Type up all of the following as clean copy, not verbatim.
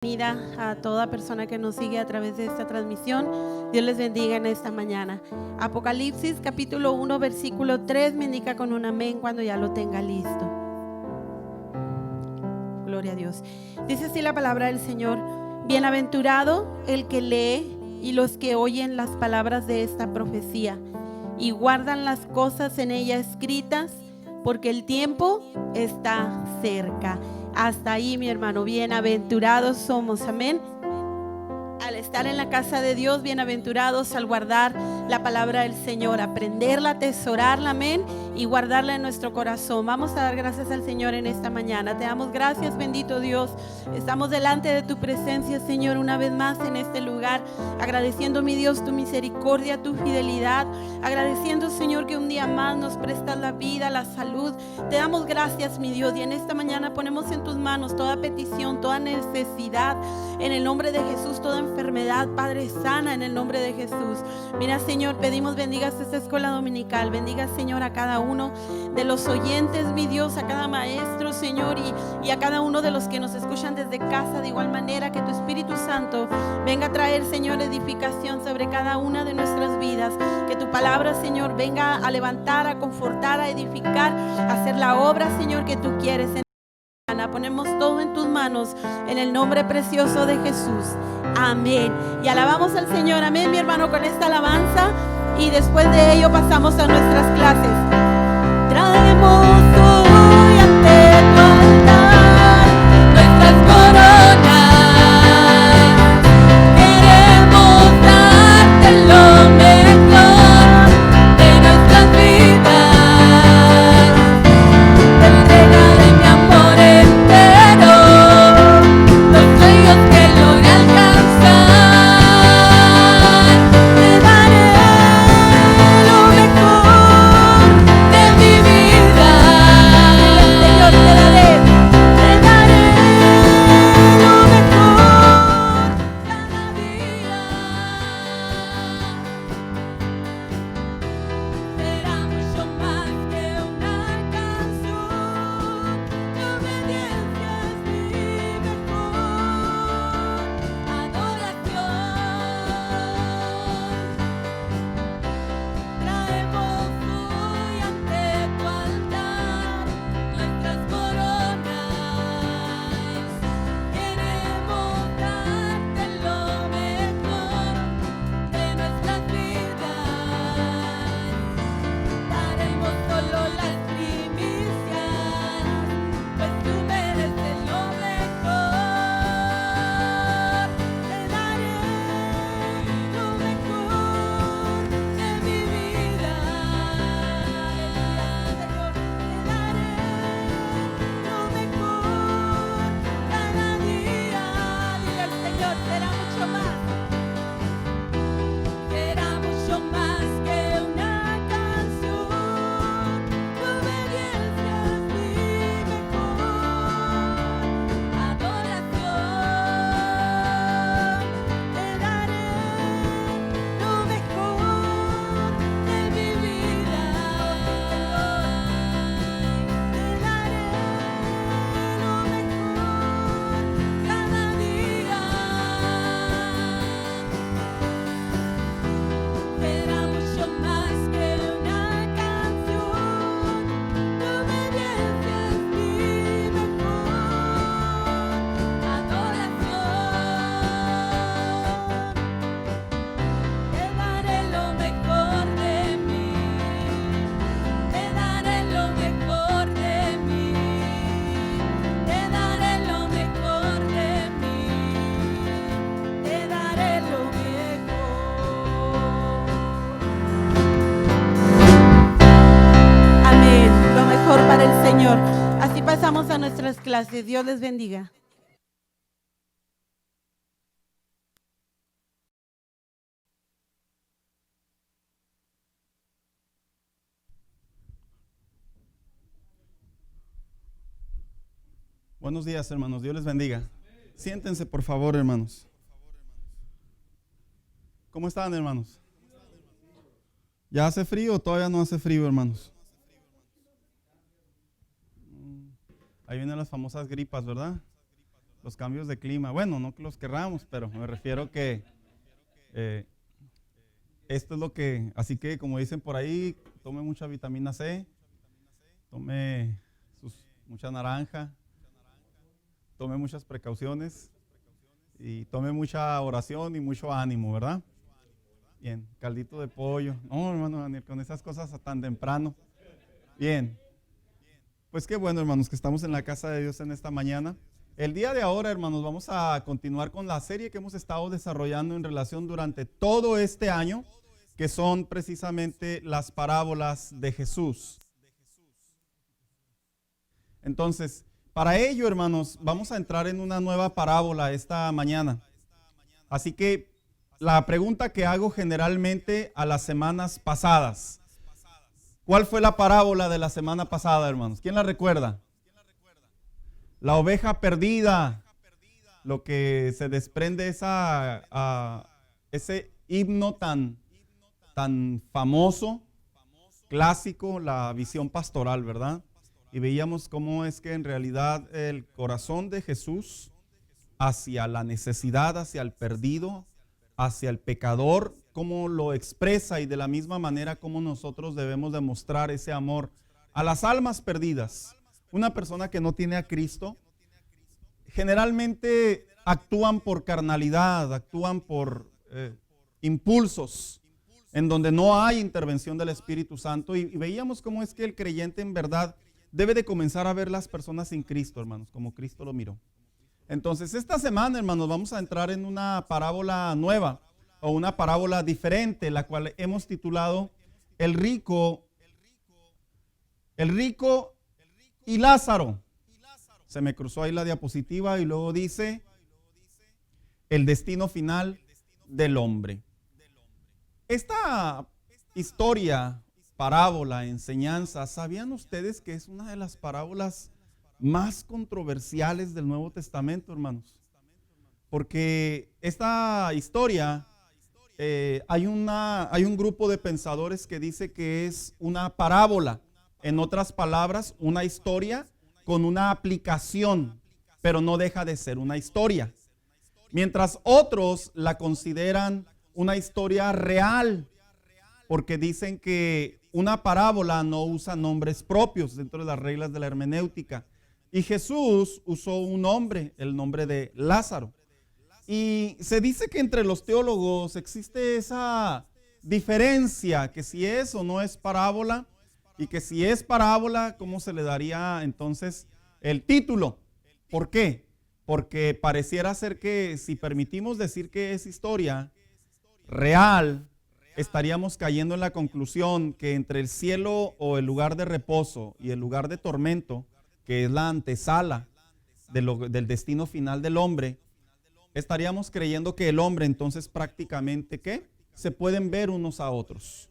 Bienvenida a toda persona que nos sigue a través de esta transmisión. Dios les bendiga en esta mañana. Apocalipsis capítulo 1 versículo 3 me indica con un amén cuando ya lo tenga listo. Gloria a Dios. Dice así la palabra del Señor: bienaventurado el que lee y los que oyen las palabras de esta profecía y guardan las cosas en ella escritas, porque el tiempo está cerca. Hasta ahí, mi hermano, bienaventurados somos, amén. Al estar en la casa de Dios, bienaventurados al guardar la palabra del Señor, aprenderla, atesorarla, amén, y guardarla en nuestro corazón. Vamos a dar gracias al Señor en esta mañana. Te damos gracias, bendito Dios. Estamos delante de tu presencia, Señor, una vez más en este lugar, agradeciendo, mi Dios, tu misericordia, tu fidelidad, agradeciendo, Señor, que un día más nos prestas la vida, la salud. Te damos gracias, mi Dios, y en esta mañana ponemos en tus manos toda petición, toda necesidad, en el nombre de Jesús, toda enfermedad, Padre, sana en el nombre de Jesús. Mira, Señor, pedimos bendigas esta escuela dominical, bendiga, Señor, a cada uno de los oyentes, mi Dios, a cada maestro, Señor, y a cada uno de los que nos escuchan desde casa. De igual manera, que tu Espíritu Santo venga a traer, Señor, edificación sobre cada una de nuestras vidas, que tu palabra, Señor, venga a levantar, a confortar, a edificar, a hacer la obra, Señor, que tú quieres. Ponemos todo en tus manos, en el nombre precioso de Jesús, amén. Y alabamos al Señor, amén, mi hermano, con esta alabanza, y después de ello pasamos a nuestras clases. Traemos hoy ante tu altar nuestras coronas, queremos darte lo mejor de nuestras vidas, te entregaré mi amor entero, los sueños que logré alcanzar, te daré lo mejor de mi vida, Señor, te daré lo mejor cada día. Será mucho más que una canción, tu obediencia es mi mejor adoración. Traemos hoy ante tu altar nuestras coronas, queremos darte lo mejor de nuestras vidas, daremos solo las primicias, pues tú mereces lo mejor, te daré lo mejor de mi vida, Señor, te daré lo mejor cada día. Dile al Señor, será mucho más que una canción, tu obediencia es mi mejor adoración, te daré lo mejor de mi vida, te daré lo mejor cada día. Será mucho más que una canción, tu obediencia es mi mejor adoración, te daré lo mejor de mí, te daré lo mejor de mí, te daré lo mejor de mí, te daré lo mejor. Amén, lo mejor para el Señor. Así pasamos a nuestras clases. Dios les bendiga. Buenos días, hermanos. Dios les bendiga. Siéntense, por favor, hermanos. ¿Cómo están, hermanos? ¿Ya hace frío o todavía no hace frío, hermanos? Ahí vienen las famosas gripas, ¿verdad? los cambios de clima. Bueno, no que los querramos, pero me refiero que esto es lo que, así que como dicen por ahí, tome mucha vitamina C, tome mucha naranja, tome muchas precauciones y tome mucha oración y mucho ánimo, ¿verdad? Bien, caldito de pollo. No, hermano Daniel, con esas cosas tan temprano. Bien. Pues qué bueno, hermanos, que estamos en la casa de Dios en esta mañana. El día de ahora, hermanos, vamos a continuar con la serie que hemos estado desarrollando en relación durante todo este año, que son precisamente las parábolas de Jesús. Entonces, para ello, hermanos, vamos a entrar en una nueva parábola esta mañana. Así que la pregunta que hago generalmente a las semanas pasadas: ¿cuál fue la parábola de la semana pasada, hermanos? ¿Quién la recuerda? La oveja perdida, lo que se desprende ese himno tan famoso, clásico, la visión pastoral, ¿verdad? Y veíamos cómo es que en realidad el corazón de Jesús hacia la necesidad, hacia el perdido, hacia el pecador, cómo lo expresa, y de la misma manera cómo nosotros debemos demostrar ese amor a las almas perdidas. Una persona que no tiene a Cristo generalmente actúan por carnalidad, actúan por impulsos en donde no hay intervención del Espíritu Santo, y veíamos cómo es que el creyente en verdad debe de comenzar a ver las personas sin Cristo, hermanos, como Cristo lo miró. Entonces, esta semana, hermanos, vamos a entrar en una parábola nueva o una parábola diferente, la cual hemos titulado El rico y Lázaro. Se me cruzó ahí la diapositiva y luego dice el destino final del hombre. Esta historia, parábola, enseñanza, ¿sabían ustedes que es una de las parábolas más controversiales del Nuevo Testamento, hermanos? Porque esta historia, hay un grupo de pensadores que dice que es una parábola. En otras palabras, una historia con una aplicación, pero no deja de ser una historia. Mientras otros la consideran una historia real, porque dicen que una parábola no usa nombres propios dentro de las reglas de la hermenéutica. Y Jesús usó un nombre, el nombre de Lázaro. Y se dice que entre los teólogos existe esa diferencia, que si es o no es parábola, y que si es parábola, ¿cómo se le daría entonces el título? ¿Por qué? Porque pareciera ser que si permitimos decir que es historia real, estaríamos cayendo en la conclusión que entre el cielo o el lugar de reposo y el lugar de tormento, que es la antesala del destino final del hombre, estaríamos creyendo que el hombre entonces prácticamente, ¿qué? Se pueden ver unos a otros.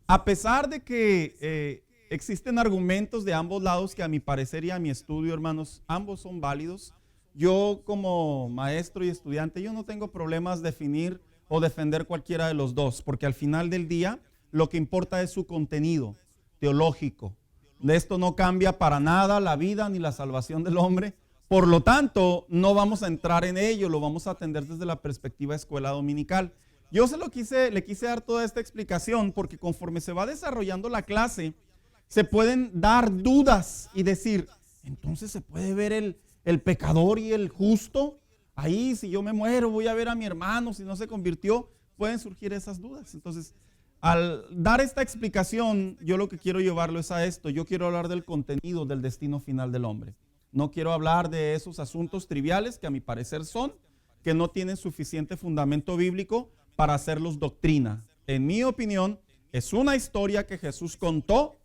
A pesar de que existen argumentos de ambos lados que a mi parecer y a mi estudio, hermanos, ambos son válidos. Yo como maestro y estudiante, yo no tengo problemas definir o defender cualquiera de los dos, porque al final del día lo que importa es su contenido teológico. De esto no cambia para nada la vida ni la salvación del hombre. Por lo tanto, no vamos a entrar en ello, lo vamos a atender desde la perspectiva escuela dominical. Yo le quise dar toda esta explicación porque conforme se va desarrollando la clase, se pueden dar dudas y decir, entonces se puede ver el pecador y el justo. Ahí, si yo me muero, voy a ver a mi hermano, si no se convirtió, pueden surgir esas dudas. Entonces, al dar esta explicación, yo lo que quiero llevarlo es a esto. Yo quiero hablar del contenido del destino final del hombre. No quiero hablar de esos asuntos triviales que a mi parecer son, que no tienen suficiente fundamento bíblico para hacerlos doctrina. En mi opinión, es una historia que Jesús contó.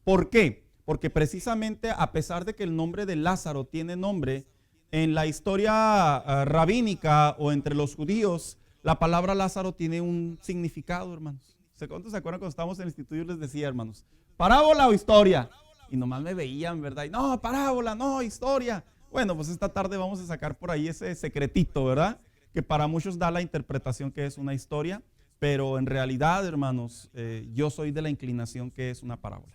¿Por qué? Porque precisamente a pesar de que el nombre de Lázaro tiene nombre, en la historia rabínica o entre los judíos, la palabra Lázaro tiene un significado, hermanos. ¿Cuántos se acuerdan cuando estábamos en el instituto? Yo les decía, hermanos, ¿parábola o historia? Y nomás me veían, ¿verdad? Y no, parábola, no, historia. Bueno, pues esta tarde vamos a sacar por ahí ese secretito, ¿verdad? Que para muchos da la interpretación que es una historia, pero en realidad, hermanos, yo soy de la inclinación que es una parábola.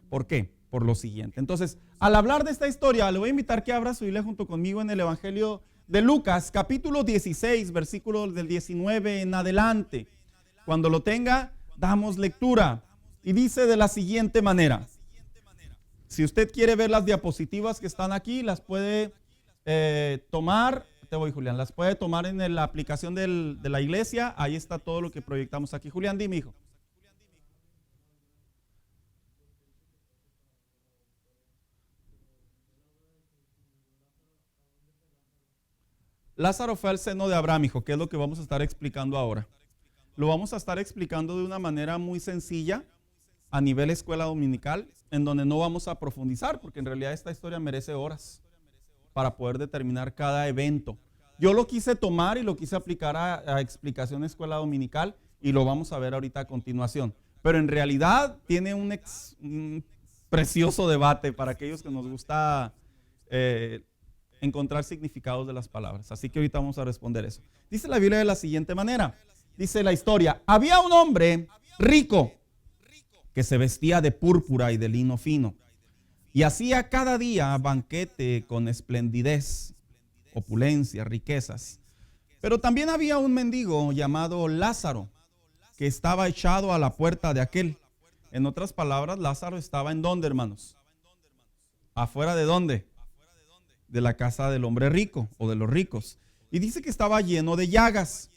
¿Por qué? por lo siguiente. Entonces, al hablar de esta historia, le voy a invitar que abra su Biblia junto conmigo en el Evangelio de Lucas, capítulo 16, versículo del 19 en adelante. Cuando lo tenga, damos lectura. Y dice de la siguiente manera. Si usted quiere ver las diapositivas que están aquí, las puede tomar. Te voy, Julián. Las puede tomar en la aplicación de la iglesia. Ahí está todo lo que proyectamos aquí. Julián, dime, hijo. Lázaro fue al seno de Abraham, hijo, que es lo que vamos a estar explicando ahora. Lo vamos a estar explicando de una manera muy sencilla a nivel escuela dominical, en donde no vamos a profundizar, porque en realidad esta historia merece horas para poder determinar cada evento. Yo lo quise tomar y lo quise aplicar a explicación de escuela dominical y lo vamos a ver ahorita a continuación. Pero en realidad tiene un precioso debate para aquellos que nos gusta encontrar significados de las palabras. Así que ahorita vamos a responder eso. Dice la Biblia de la siguiente manera. Dice la historia: había un hombre rico que se vestía de púrpura y de lino fino y hacía cada día banquete con esplendidez, opulencia, riquezas. Pero también había un mendigo llamado Lázaro que estaba echado a la puerta de aquel. En otras palabras, Lázaro estaba ¿en dónde, hermanos? ¿Afuera de dónde? De la casa del hombre rico o de los ricos. Y dice que estaba lleno de llagas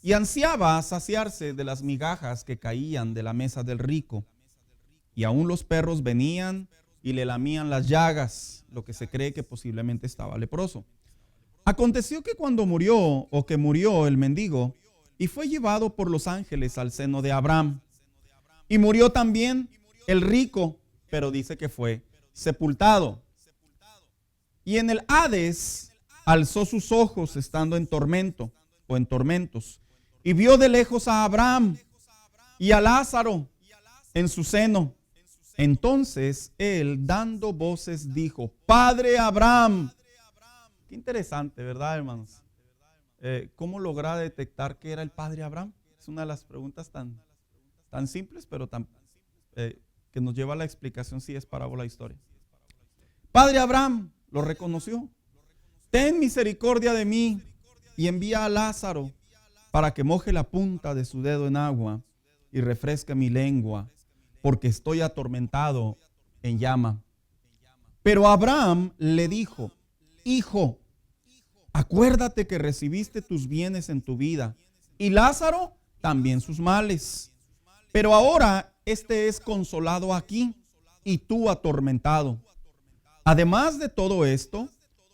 y ansiaba saciarse de las migajas que caían de la mesa del rico. Y aún los perros venían y le lamían las llagas, lo que se cree que posiblemente estaba leproso. Aconteció que cuando murió el mendigo, y fue llevado por los ángeles al seno de Abraham. Y murió también el rico, pero dice que fue sepultado. Y en el Hades alzó sus ojos estando en tormento o en tormentos, y vio de lejos a Abraham y a Lázaro en su seno. Entonces él, dando voces, dijo: Padre Abraham. Qué interesante, ¿verdad, hermanos? ¿Cómo lograr detectar que era el padre Abraham? Es una de las preguntas tan simples, pero que nos lleva a la explicación si es parábola historia. Padre Abraham lo reconoció. Ten misericordia de mí y envía a Lázaro para que moje la punta de su dedo en agua y refresque mi lengua, porque estoy atormentado en llama. Pero Abraham le dijo: Hijo, acuérdate que recibiste tus bienes en tu vida y Lázaro también sus males. Pero ahora este es consolado aquí y tú atormentado. Además de todo esto,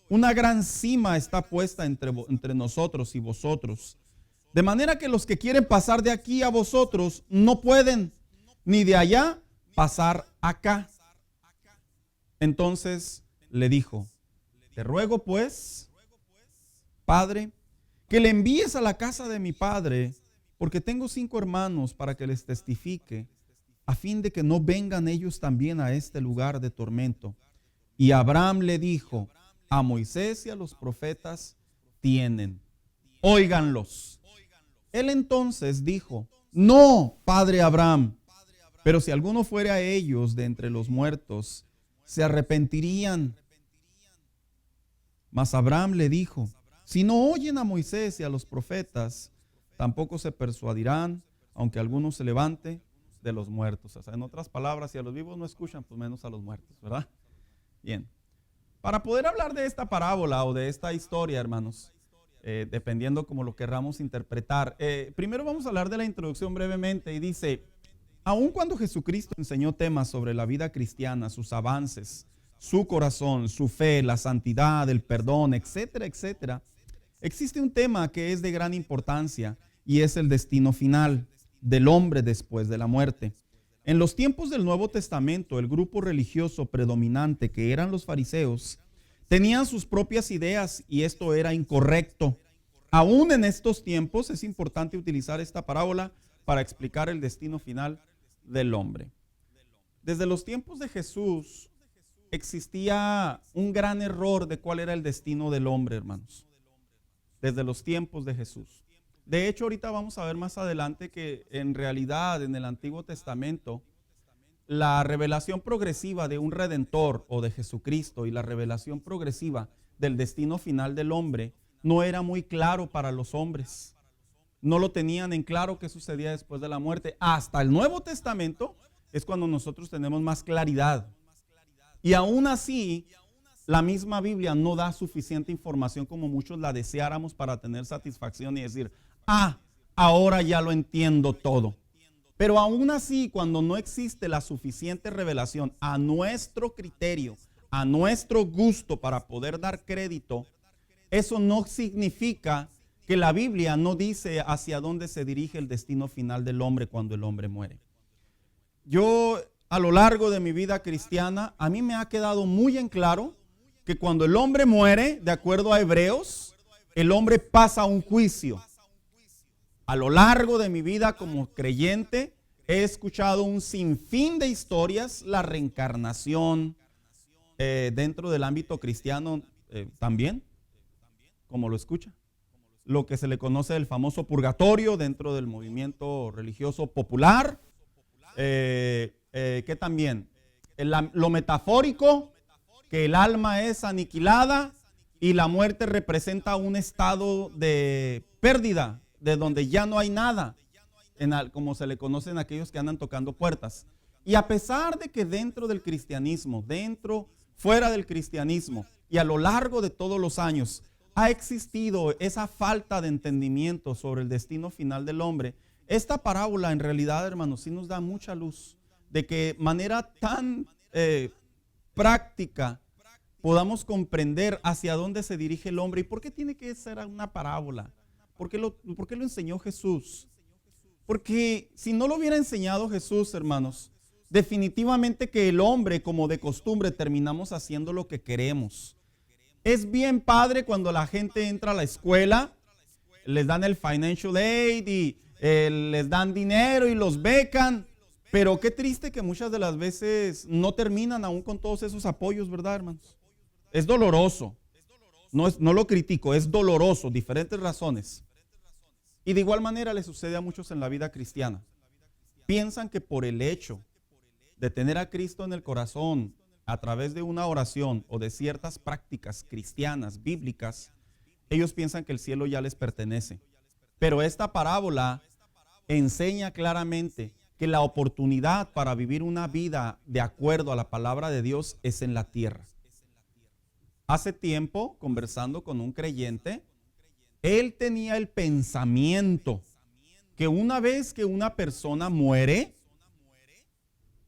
una gran cima está puesta entre nosotros y vosotros, de manera que los que quieren pasar de aquí a vosotros no pueden, ni de allá pasar acá. Entonces le dijo: Te ruego pues, Padre, que le envíes a la casa de mi padre, porque tengo 5 hermanos, para que les testifique, a fin de que no vengan ellos también a este lugar de tormento. Y Abraham le dijo: A Moisés y a los profetas tienen, óiganlos. Él entonces dijo: No, padre Abraham, pero si alguno fuere a ellos de entre los muertos, se arrepentirían. Mas Abraham le dijo: Si no oyen a Moisés y a los profetas, tampoco se persuadirán, aunque alguno se levante de los muertos. O sea, en otras palabras, si a los vivos no escuchan, pues menos a los muertos, ¿verdad? Bien. Para poder hablar de esta parábola o de esta historia, hermanos, dependiendo como lo querramos interpretar, primero vamos a hablar de la introducción brevemente. Y dice: aun cuando Jesucristo enseñó temas sobre la vida cristiana, sus avances, su corazón, su fe, la santidad, el perdón, etcétera, etcétera, existe un tema que es de gran importancia y es el destino final del hombre después de la muerte. En los tiempos del Nuevo Testamento, el grupo religioso predominante, que eran los fariseos, tenían sus propias ideas y esto era incorrecto. Aún en estos tiempos es importante utilizar esta parábola para explicar el destino final del hombre. Desde los tiempos de Jesús existía un gran error de cuál era el destino del hombre, hermanos. Desde los tiempos de Jesús. De hecho, ahorita vamos a ver más adelante que en realidad en el Antiguo Testamento la revelación progresiva de un redentor o de Jesucristo y la revelación progresiva del destino final del hombre no era muy claro para los hombres. No lo tenían en claro qué sucedía después de la muerte. Hasta el Nuevo Testamento es cuando nosotros tenemos más claridad. Y aún así, la misma Biblia no da suficiente información como muchos la deseáramos para tener satisfacción y decir, ahora ya lo entiendo todo. Pero aún así, cuando no existe la suficiente revelación a nuestro criterio, a nuestro gusto para poder dar crédito, eso no significa que la Biblia no dice hacia dónde se dirige el destino final del hombre cuando el hombre muere. Yo, a lo largo de mi vida cristiana, a mí me ha quedado muy en claro que cuando el hombre muere, de acuerdo a Hebreos, el hombre pasa a un juicio. A lo largo de mi vida como creyente, he escuchado un sinfín de historias, la reencarnación, dentro del ámbito cristiano también, como lo escucha. Lo que se le conoce el famoso purgatorio dentro del movimiento religioso popular. ¿Qué también? Lo metafórico, que el alma es aniquilada y la muerte representa un estado de pérdida, de donde ya no hay nada, como se le conocen a aquellos que andan tocando puertas. Y a pesar de que dentro del cristianismo, fuera del cristianismo y a lo largo de todos los años ha existido esa falta de entendimiento sobre el destino final del hombre, esta parábola en realidad, hermanos, sí nos da mucha luz de que manera tan práctica podamos comprender hacia dónde se dirige el hombre y por qué tiene que ser una parábola. ¿Por qué lo enseñó Jesús? Porque si no lo hubiera enseñado Jesús, hermanos, definitivamente que el hombre, como de costumbre, terminamos haciendo lo que queremos. Es bien padre cuando la gente entra a la escuela, les dan el financial aid y les dan dinero y los becan, pero qué triste que muchas de las veces no terminan aún con todos esos apoyos, ¿verdad, hermanos? Es doloroso, no lo critico, es doloroso, diferentes razones. Y de igual manera le sucede a muchos en la vida cristiana. Piensan que por el hecho de tener a Cristo en el corazón a través de una oración o de ciertas prácticas cristianas, bíblicas, ellos piensan que el cielo ya les pertenece. Pero esta parábola enseña claramente que la oportunidad para vivir una vida de acuerdo a la palabra de Dios es en la tierra. Hace tiempo, conversando con un creyente, él tenía el pensamiento que una vez que una persona muere,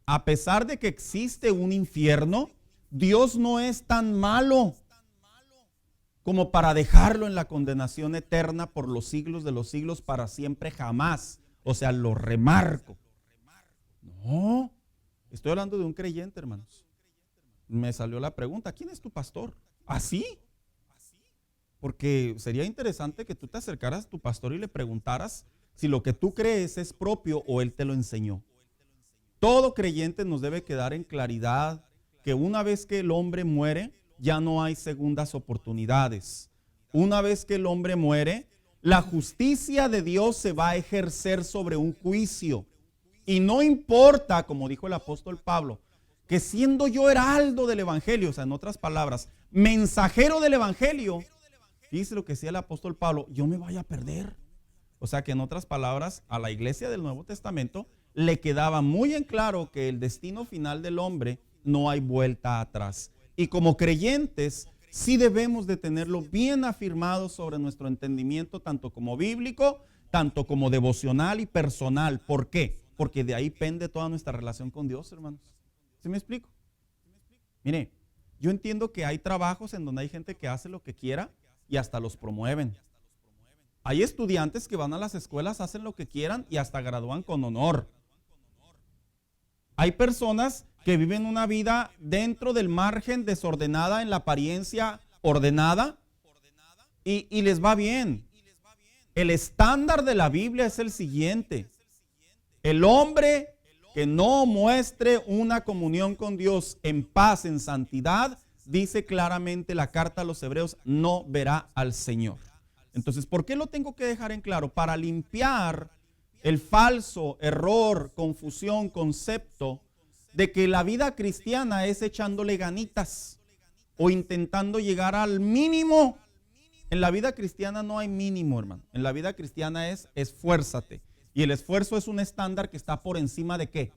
a pesar de que existe un infierno, Dios no es tan malo como para dejarlo en la condenación eterna por los siglos de los siglos para siempre jamás. O sea, lo remarco. No, estoy hablando de un creyente, hermanos. Me salió la pregunta, ¿quién es tu pastor? ¿Así? Porque sería interesante que tú te acercaras a tu pastor y le preguntaras si lo que tú crees es propio o él te lo enseñó. Todo creyente nos debe quedar en claridad que una vez que el hombre muere, ya no hay segundas oportunidades. Una vez que el hombre muere, la justicia de Dios se va a ejercer sobre un juicio. Y no importa, como dijo el apóstol Pablo, que siendo yo heraldo del evangelio, o sea, en otras palabras, mensajero del evangelio, dice lo que decía el apóstol Pablo, yo me vaya a perder. O sea que en otras palabras, a la iglesia del Nuevo Testamento le quedaba muy en claro que el destino final del hombre no hay vuelta atrás. Y como creyentes, sí debemos de tenerlo bien afirmado sobre nuestro entendimiento, tanto como bíblico, tanto como devocional y personal. ¿Por qué? Porque de ahí pende toda nuestra relación con Dios, hermanos. ¿Sí me explico? Mire, yo entiendo que hay trabajos en donde hay gente que hace lo que quiera y hasta los promueven. Hay estudiantes que van a las escuelas, hacen lo que quieran y hasta gradúan con honor. Hay personas que viven una vida dentro del margen desordenada, en la apariencia ordenada y les va bien. El estándar de la Biblia es el siguiente: el hombre que no muestre una comunión con Dios en paz, en santidad, dice claramente la carta a los Hebreos, no verá al Señor. Entonces, ¿por qué lo tengo que dejar en claro? Para limpiar el falso error, confusión, concepto de que la vida cristiana es echándole ganitas o intentando llegar al mínimo. En la vida cristiana no hay mínimo, hermano. En la vida cristiana es esfuérzate. Y el esfuerzo es un estándar que está por encima de ¿qué?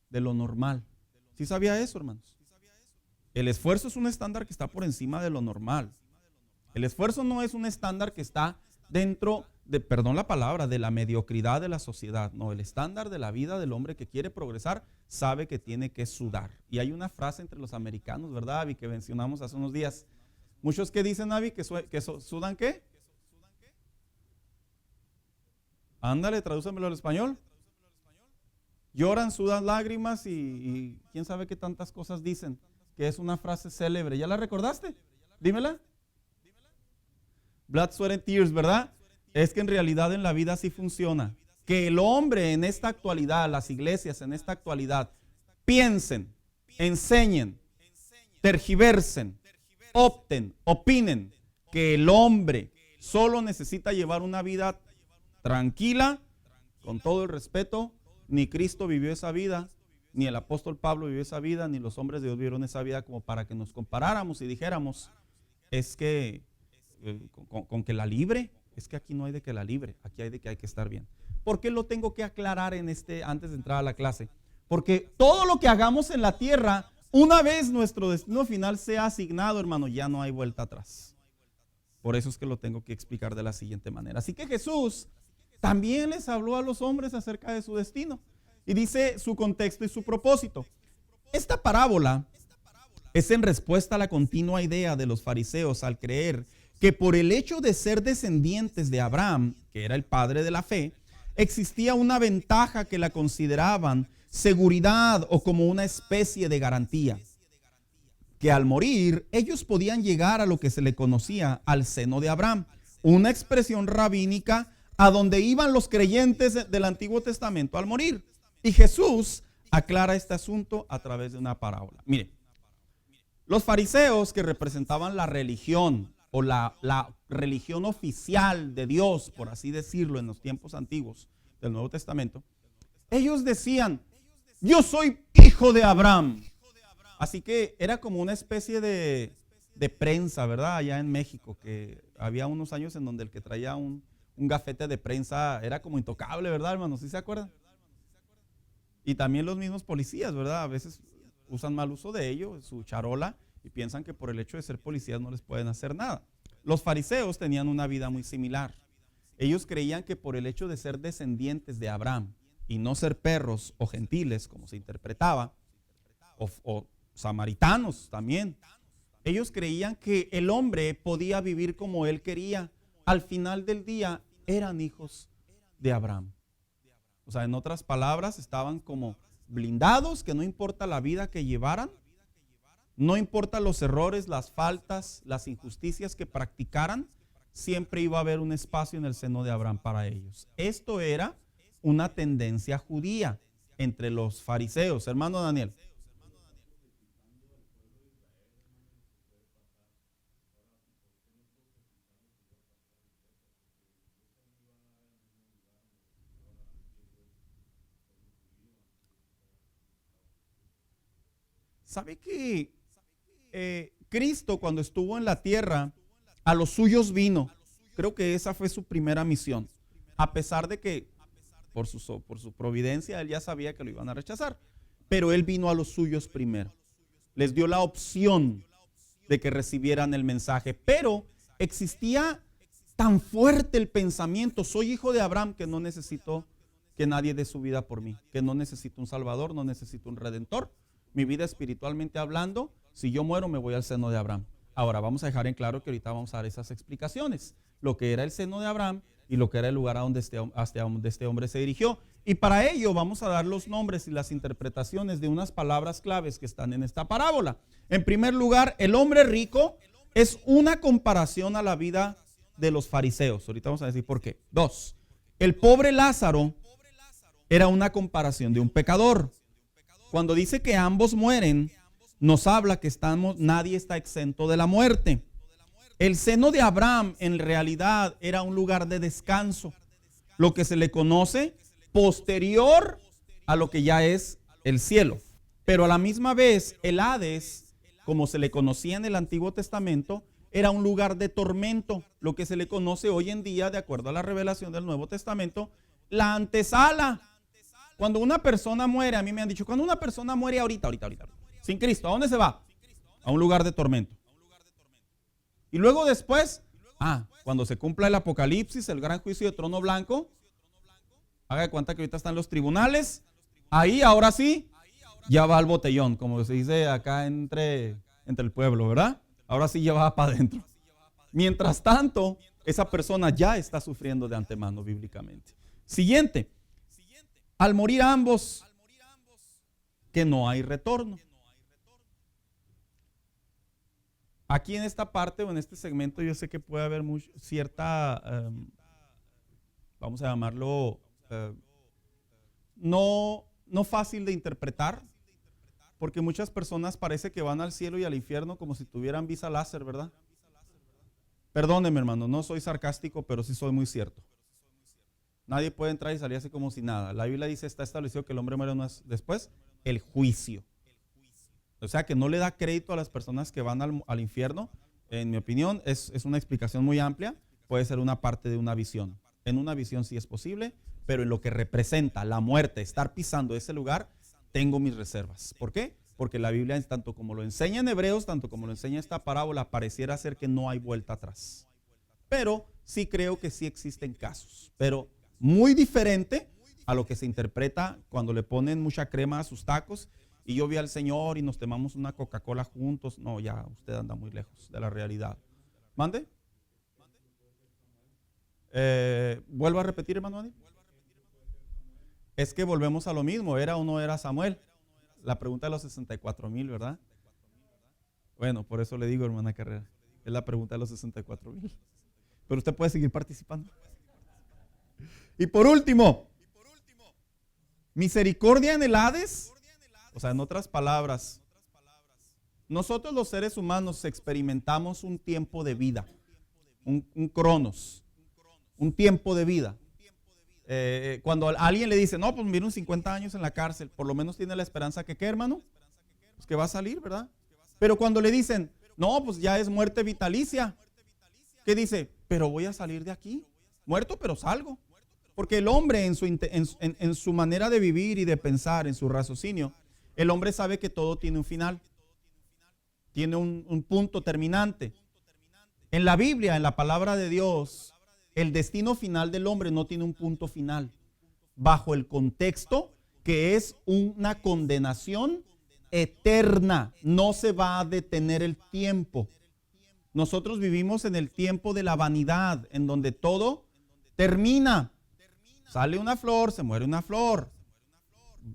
De lo normal. ¿Sí sabía eso, hermanos? El esfuerzo es un estándar que está por encima de lo normal. El esfuerzo no es un estándar que está dentro de, perdón la palabra, de la mediocridad de la sociedad. No, el estándar de la vida del hombre que quiere progresar sabe que tiene que sudar. Y hay una frase entre los americanos, ¿verdad, Abby? Que mencionamos hace unos días. Muchos que dicen, Abby, que sudan ¿qué? Ándale, tradúcemelo al español. Lloran, sudan lágrimas y quién sabe qué tantas cosas dicen. Que es una frase célebre. ¿Ya la recordaste? Dímela. Blood, sweat and tears, ¿verdad? Es que en realidad en la vida así funciona. Que el hombre en esta actualidad, las iglesias en esta actualidad, piensen, enseñen, tergiversen, opten, opinen que el hombre solo necesita llevar una vida tranquila, con todo el respeto. Ni Cristo vivió esa vida, ni el apóstol Pablo vivió esa vida, ni los hombres de Dios vivieron esa vida como para que nos comparáramos y dijéramos, es que con que la libre, es que aquí no hay de que la libre, aquí hay de que hay que estar bien. ¿Por qué lo tengo que aclarar antes de entrar a la clase? Porque todo lo que hagamos en la tierra, una vez nuestro destino final sea asignado, hermano, ya no hay vuelta atrás. Por eso es que lo tengo que explicar de la siguiente manera. Así que Jesús también les habló a los hombres acerca de su destino y dice su contexto y su propósito. Esta parábola es en respuesta a la continua idea de los fariseos al creer que por el hecho de ser descendientes de Abraham, que era el padre de la fe, existía una ventaja que la consideraban seguridad o como una especie de garantía. Que al morir ellos podían llegar a lo que se le conocía al seno de Abraham, una expresión rabínica a donde iban los creyentes del Antiguo Testamento al morir. Y Jesús aclara este asunto a través de una parábola. Mire, los fariseos que representaban la religión o la religión oficial de Dios, por así decirlo, en los tiempos antiguos del Nuevo Testamento, ellos decían, yo soy hijo de Abraham. Así que era como una especie de prensa, ¿verdad? Allá en México, que había unos años en donde el que traía un gafete de prensa era como intocable, ¿verdad, hermanos? ¿Sí se acuerdan? Y también los mismos policías, ¿verdad? A veces usan mal uso de ello, su charola, y piensan que por el hecho de ser policías no les pueden hacer nada. Los fariseos tenían una vida muy similar. Ellos creían que por el hecho de ser descendientes de Abraham y no ser perros o gentiles, como se interpretaba, o samaritanos también, ellos creían que el hombre podía vivir como él quería. Al final del día eran hijos de Abraham. O sea, en otras palabras, estaban como blindados, que no importa la vida que llevaran, no importa los errores, las faltas, las injusticias que practicaran, siempre iba a haber un espacio en el seno de Abraham para ellos. Esto era una tendencia judía entre los fariseos. Hermano Daniel. ¿Sabe que Cristo cuando estuvo en la tierra a los suyos vino? Creo que esa fue su primera misión. A pesar de que por su providencia él ya sabía que lo iban a rechazar. Pero él vino a los suyos primero. Les dio la opción de que recibieran el mensaje. Pero existía tan fuerte el pensamiento, soy hijo de Abraham, que no necesito que nadie dé su vida por mí. Que no necesito un salvador, no necesito un redentor. Mi vida espiritualmente hablando, si yo muero me voy al seno de Abraham. Ahora vamos a dejar en claro que ahorita vamos a dar esas explicaciones. Lo que era el seno de Abraham y lo que era el lugar a donde este hombre se dirigió. Y para ello vamos a dar los nombres y las interpretaciones de unas palabras claves que están en esta parábola. En primer lugar, el hombre rico es una comparación a la vida de los fariseos. Ahorita vamos a decir por qué. 2. El pobre Lázaro era una comparación de un pecador. Cuando dice que ambos mueren, nos habla que nadie está exento de la muerte. El seno de Abraham en realidad era un lugar de descanso, lo que se le conoce posterior a lo que ya es el cielo. Pero a la misma vez, el Hades, como se le conocía en el Antiguo Testamento, era un lugar de tormento, lo que se le conoce hoy en día, de acuerdo a la revelación del Nuevo Testamento, la antesala. Cuando una persona muere, a mí me han dicho, cuando una persona muere ahorita, sin Cristo, ¿a dónde se va? A un lugar de tormento. Y luego después, cuando se cumpla el Apocalipsis, el gran juicio de trono blanco, haga de cuenta que ahorita están los tribunales, ahí ahora sí, ya va al botellón, como se dice acá entre el pueblo, ¿verdad? Ahora sí ya va para adentro. Mientras tanto, esa persona ya está sufriendo de antemano bíblicamente. Siguiente, al morir ambos, que no hay retorno. Aquí en esta parte o en este segmento yo sé que puede haber cierta, vamos a llamarlo, no fácil de interpretar, porque muchas personas parece que van al cielo y al infierno como si tuvieran visa láser, ¿verdad? Perdóneme, hermano, no soy sarcástico, pero sí soy muy cierto. Nadie puede entrar y salir así como si nada. La Biblia dice, está establecido que el hombre muere después, el juicio. O sea que no le da crédito a las personas que van al infierno. En mi opinión, es una explicación muy amplia. Puede ser una parte de una visión. En una visión sí es posible, pero en lo que representa la muerte, estar pisando ese lugar, tengo mis reservas. ¿Por qué? Porque la Biblia, tanto como lo enseña en Hebreos, tanto como lo enseña esta parábola, pareciera ser que no hay vuelta atrás. Pero sí creo que sí existen casos, pero muy diferente a lo que se interpreta cuando le ponen mucha crema a sus tacos y yo vi al Señor y nos tomamos una Coca-Cola juntos. No, ya usted anda muy lejos de la realidad. ¿Mande? ¿Vuelvo a repetir, hermano Ani? Es que volvemos a lo mismo, ¿era o no era Samuel? La pregunta de los 64,000, ¿verdad? Bueno, por eso le digo, hermana Carrera, es la pregunta de los 64,000. Pero usted puede seguir participando. Y por último, misericordia en el Hades. O sea, en otras palabras, nosotros los seres humanos experimentamos un tiempo de vida, un cronos, un tiempo de vida. Cuando a alguien le dice, no, pues mira, 50 años en la cárcel, por lo menos tiene la esperanza que, ¿qué, hermano? Pues que va a salir, ¿verdad? Pero cuando le dicen, no, pues ya es muerte vitalicia, ¿qué dice? Pero voy a salir de aquí, muerto pero salgo. Porque el hombre en su manera de vivir y de pensar, en su raciocinio, el hombre sabe que todo tiene un final, tiene un punto terminante. En la Biblia, en la palabra de Dios, el destino final del hombre no tiene un punto final, bajo el contexto que es una condenación eterna, no se va a detener el tiempo. Nosotros vivimos en el tiempo de la vanidad, en donde todo termina. Sale una flor, se muere una flor.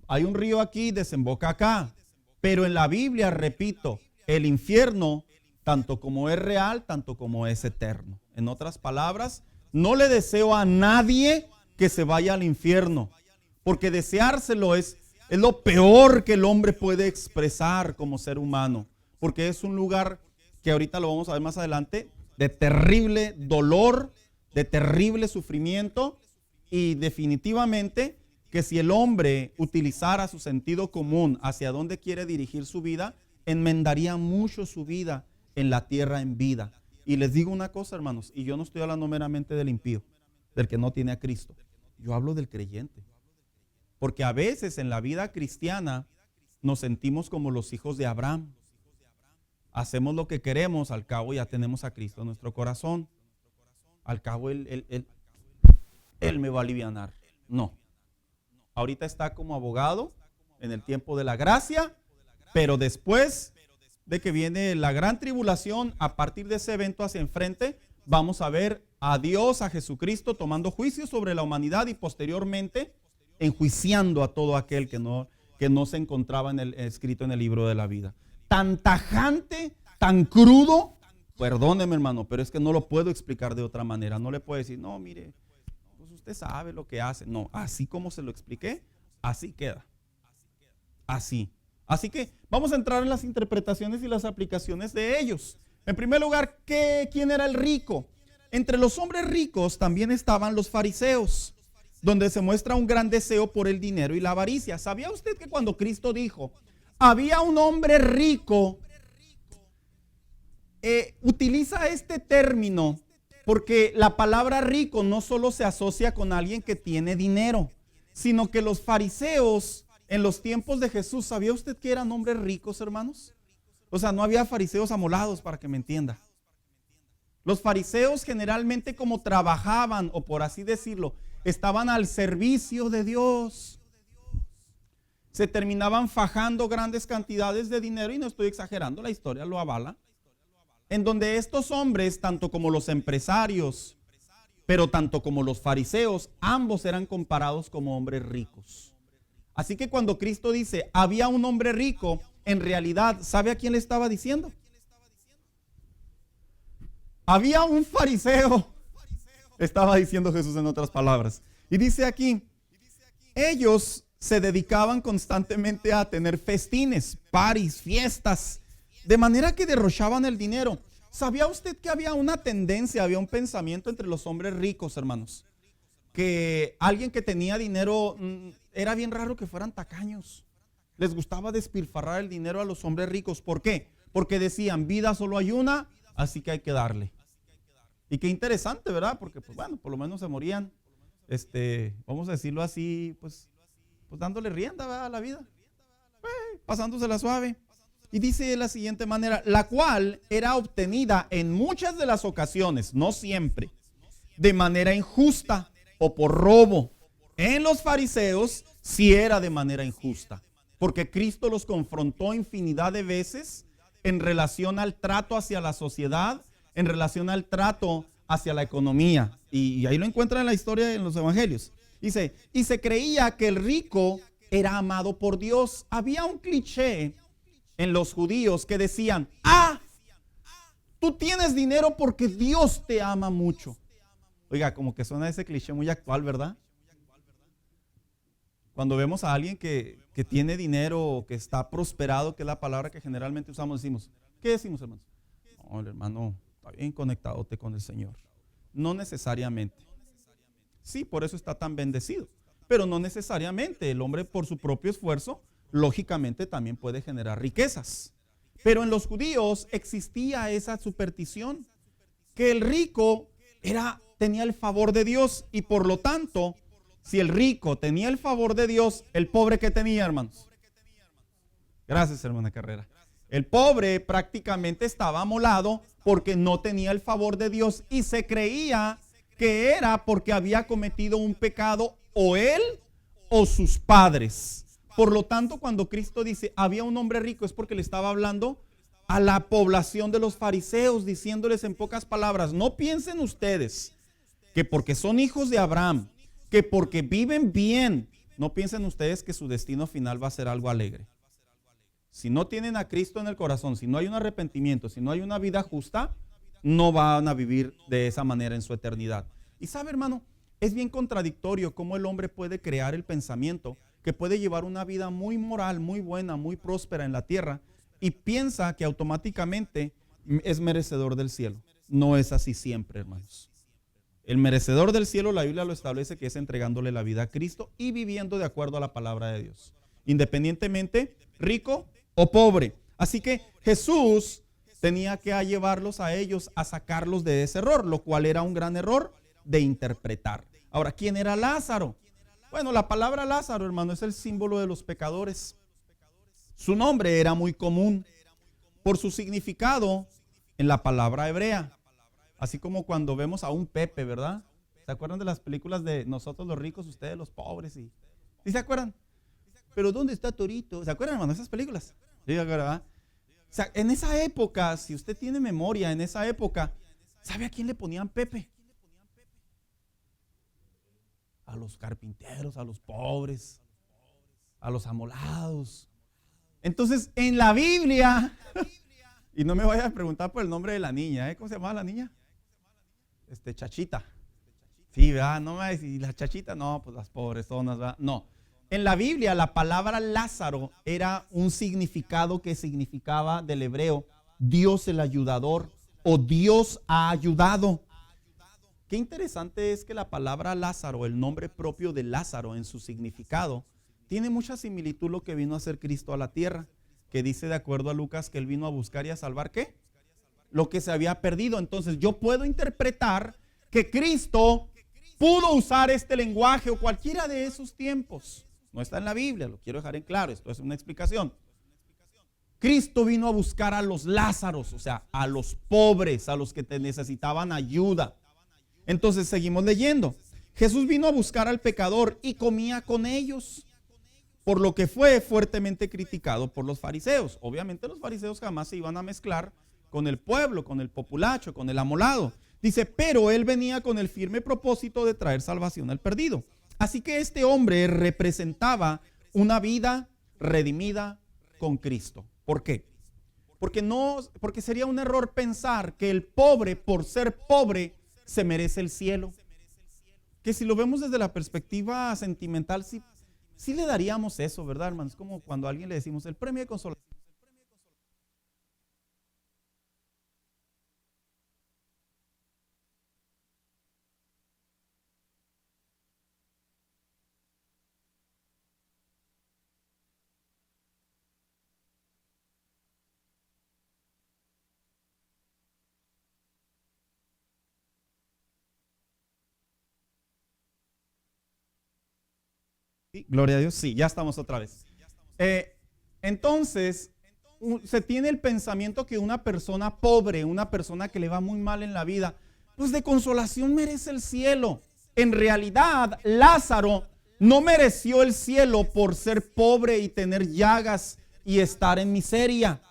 Hay un río aquí, desemboca acá. Pero en la Biblia, repito, el infierno, tanto como es real, tanto como es eterno. En otras palabras, no le deseo a nadie que se vaya al infierno, porque deseárselo es lo peor que el hombre puede expresar como ser humano, porque es un lugar que ahorita lo vamos a ver más adelante, de terrible dolor, de terrible sufrimiento, y definitivamente que si el hombre utilizara su sentido común hacia dónde quiere dirigir su vida, enmendaría mucho su vida en la tierra en vida. Y les digo una cosa, hermanos, y yo no estoy hablando meramente del impío, del que no tiene a Cristo. Yo hablo del creyente. Porque a veces en la vida cristiana nos sentimos como los hijos de Abraham. Hacemos lo que queremos, al cabo ya tenemos a Cristo en nuestro corazón. Al cabo Él me va a alivianar. No. Ahorita está como abogado en el tiempo de la gracia, pero después de que viene la gran tribulación, a partir de ese evento hacia enfrente, vamos a ver a Dios, a Jesucristo, tomando juicio sobre la humanidad y posteriormente enjuiciando a todo aquel que no se encontraba escrito en el libro de la vida. Tan tajante, tan crudo, perdóneme, hermano, pero es que no lo puedo explicar de otra manera. No le puedo decir, no, mire, pues usted sabe lo que hace. No, así como se lo expliqué, así queda. Así. Así que vamos a entrar en las interpretaciones y las aplicaciones de ellos. En primer lugar, ¿quién era el rico? Entre los hombres ricos también estaban los fariseos. donde se muestra un gran deseo por el dinero y la avaricia. ¿Sabía usted que cuando Cristo dijo, había un hombre rico, utiliza este término porque la palabra rico no solo se asocia con alguien que tiene dinero, sino que los fariseos en los tiempos de Jesús, ¿sabía usted que eran hombres ricos, hermanos? O sea, no había fariseos amolados, para que me entienda. Los fariseos generalmente, como trabajaban, o por así decirlo, estaban al servicio de Dios, se terminaban fajando grandes cantidades de dinero, y no estoy exagerando, la historia lo avala, en donde estos hombres, tanto como los empresarios, pero tanto como los fariseos, ambos eran comparados como hombres ricos. Así que cuando Cristo dice, había un hombre rico, en realidad, ¿sabe a quién le estaba diciendo? Había un fariseo, estaba diciendo Jesús en otras palabras. Y dice aquí, ellos se dedicaban constantemente a tener festines, paris, fiestas, de manera que derrochaban el dinero. ¿Sabía usted que había una tendencia, había un pensamiento entre los hombres ricos, hermanos? Que alguien que tenía dinero, era bien raro que fueran tacaños. Les gustaba despilfarrar el dinero a los hombres ricos. ¿Por qué? Porque decían, vida solo hay una, así que hay que darle. Y qué interesante, ¿verdad? Porque, pues bueno, por lo menos se morían, vamos a decirlo así, pues dándole rienda, ¿verdad?, a la vida, pasándosela suave. Y dice de la siguiente manera, la cual era obtenida en muchas de las ocasiones, no siempre, de manera injusta o por robo. En los fariseos sí era de manera injusta, porque Cristo los confrontó infinidad de veces en relación al trato hacia la sociedad, en relación al trato hacia la economía. Y ahí lo encuentran en la historia en los evangelios. Dice, y se creía que el rico era amado por Dios. Había un cliché en los judíos que decían, tú tienes dinero porque Dios te ama mucho. Oiga, como que suena ese cliché muy actual, ¿verdad? Cuando vemos a alguien que tiene dinero, que está prosperado, que es la palabra que generalmente usamos, decimos, ¿qué decimos, hermanos? No, el hermano está bien conectadote con el Señor. No necesariamente. Sí, por eso está tan bendecido. Pero no necesariamente. El hombre, por su propio esfuerzo, lógicamente también puede generar riquezas. Pero en los judíos existía esa superstición, que el rico tenía el favor de Dios, y por lo tanto, si el rico tenía el favor de Dios, el pobre, ¿qué tenía, hermanos? Gracias, hermana Carrera. El pobre prácticamente estaba amolado porque no tenía el favor de Dios y se creía que era porque había cometido un pecado o él o sus padres. Por lo tanto, cuando Cristo dice había un hombre rico, es porque le estaba hablando a la población de los fariseos, diciéndoles en pocas palabras, no piensen ustedes que porque son hijos de Abraham, que porque viven bien, no piensen ustedes que su destino final va a ser algo alegre. Si no tienen a Cristo en el corazón, si no hay un arrepentimiento, si no hay una vida justa, no van a vivir de esa manera en su eternidad. Y sabe, hermano, es bien contradictorio cómo el hombre puede crear el pensamiento que puede llevar una vida muy moral, muy buena, muy próspera en la tierra, y piensa que automáticamente es merecedor del cielo. No es así siempre, hermanos. El merecedor del cielo, la Biblia lo establece, que es entregándole la vida a Cristo y viviendo de acuerdo a la palabra de Dios, independientemente rico o pobre. Así que Jesús tenía que llevarlos a ellos a sacarlos de ese error, lo cual era un gran error de interpretar. Ahora, ¿quién era Lázaro? Bueno, la palabra Lázaro, hermano, es el símbolo de los pecadores. Su nombre era muy común por su significado en la palabra hebrea. Así como cuando vemos a un Pepe, ¿verdad? ¿Se acuerdan de las películas de nosotros los ricos, ustedes los pobres? ¿Sí se acuerdan? Pero ¿dónde está Torito? ¿Se acuerdan, hermano, de esas películas? Sí, ¿verdad? O sea, en esa época, si usted tiene memoria, en esa época, ¿sabe a quién le ponían Pepe? A los carpinteros, a los pobres, a los amolados. Entonces, en la Biblia, y no me vaya a preguntar por el nombre de la niña, ¿cómo se llamaba la niña? Chachita. Sí, ¿verdad? No me va a decir, la Chachita, no, pues las pobrezonas, ¿verdad? No. En la Biblia, la palabra Lázaro era un significado que significaba del hebreo Dios el ayudador o Dios ha ayudado. qué interesante es que la palabra Lázaro, el nombre propio de Lázaro en su significado, tiene mucha similitud lo que vino a hacer Cristo a la tierra, que dice de acuerdo a Lucas que él vino a buscar y a salvar ¿qué? Lo que se había perdido. Entonces yo puedo interpretar que Cristo pudo usar este lenguaje o cualquiera de esos tiempos. No está en la Biblia, lo quiero dejar en claro, esto es una explicación. Cristo vino a buscar a los Lázaros, o sea, a los pobres, a los que necesitaban ayuda. Entonces seguimos leyendo. Jesús vino a buscar al pecador y comía con ellos, por lo que fue fuertemente criticado por los fariseos. Obviamente los fariseos jamás se iban a mezclar con el pueblo, con el populacho, con el amolado. Dice, pero él venía con el firme propósito de traer salvación al perdido. Así que este hombre representaba una vida redimida con Cristo. ¿Por qué? Porque sería un error pensar que el pobre, por ser pobre, se merece el cielo. Que si lo vemos desde la perspectiva sentimental, sí le daríamos eso, ¿verdad, hermanos? Es como cuando a alguien le decimos el premio de consolación. Sí, gloria a Dios, sí, ya estamos otra vez. Entonces, se tiene el pensamiento que una persona pobre, una persona que le va muy mal en la vida, pues de consolación merece el cielo. En realidad, Lázaro no mereció el cielo por ser pobre y tener llagas y estar en miseria.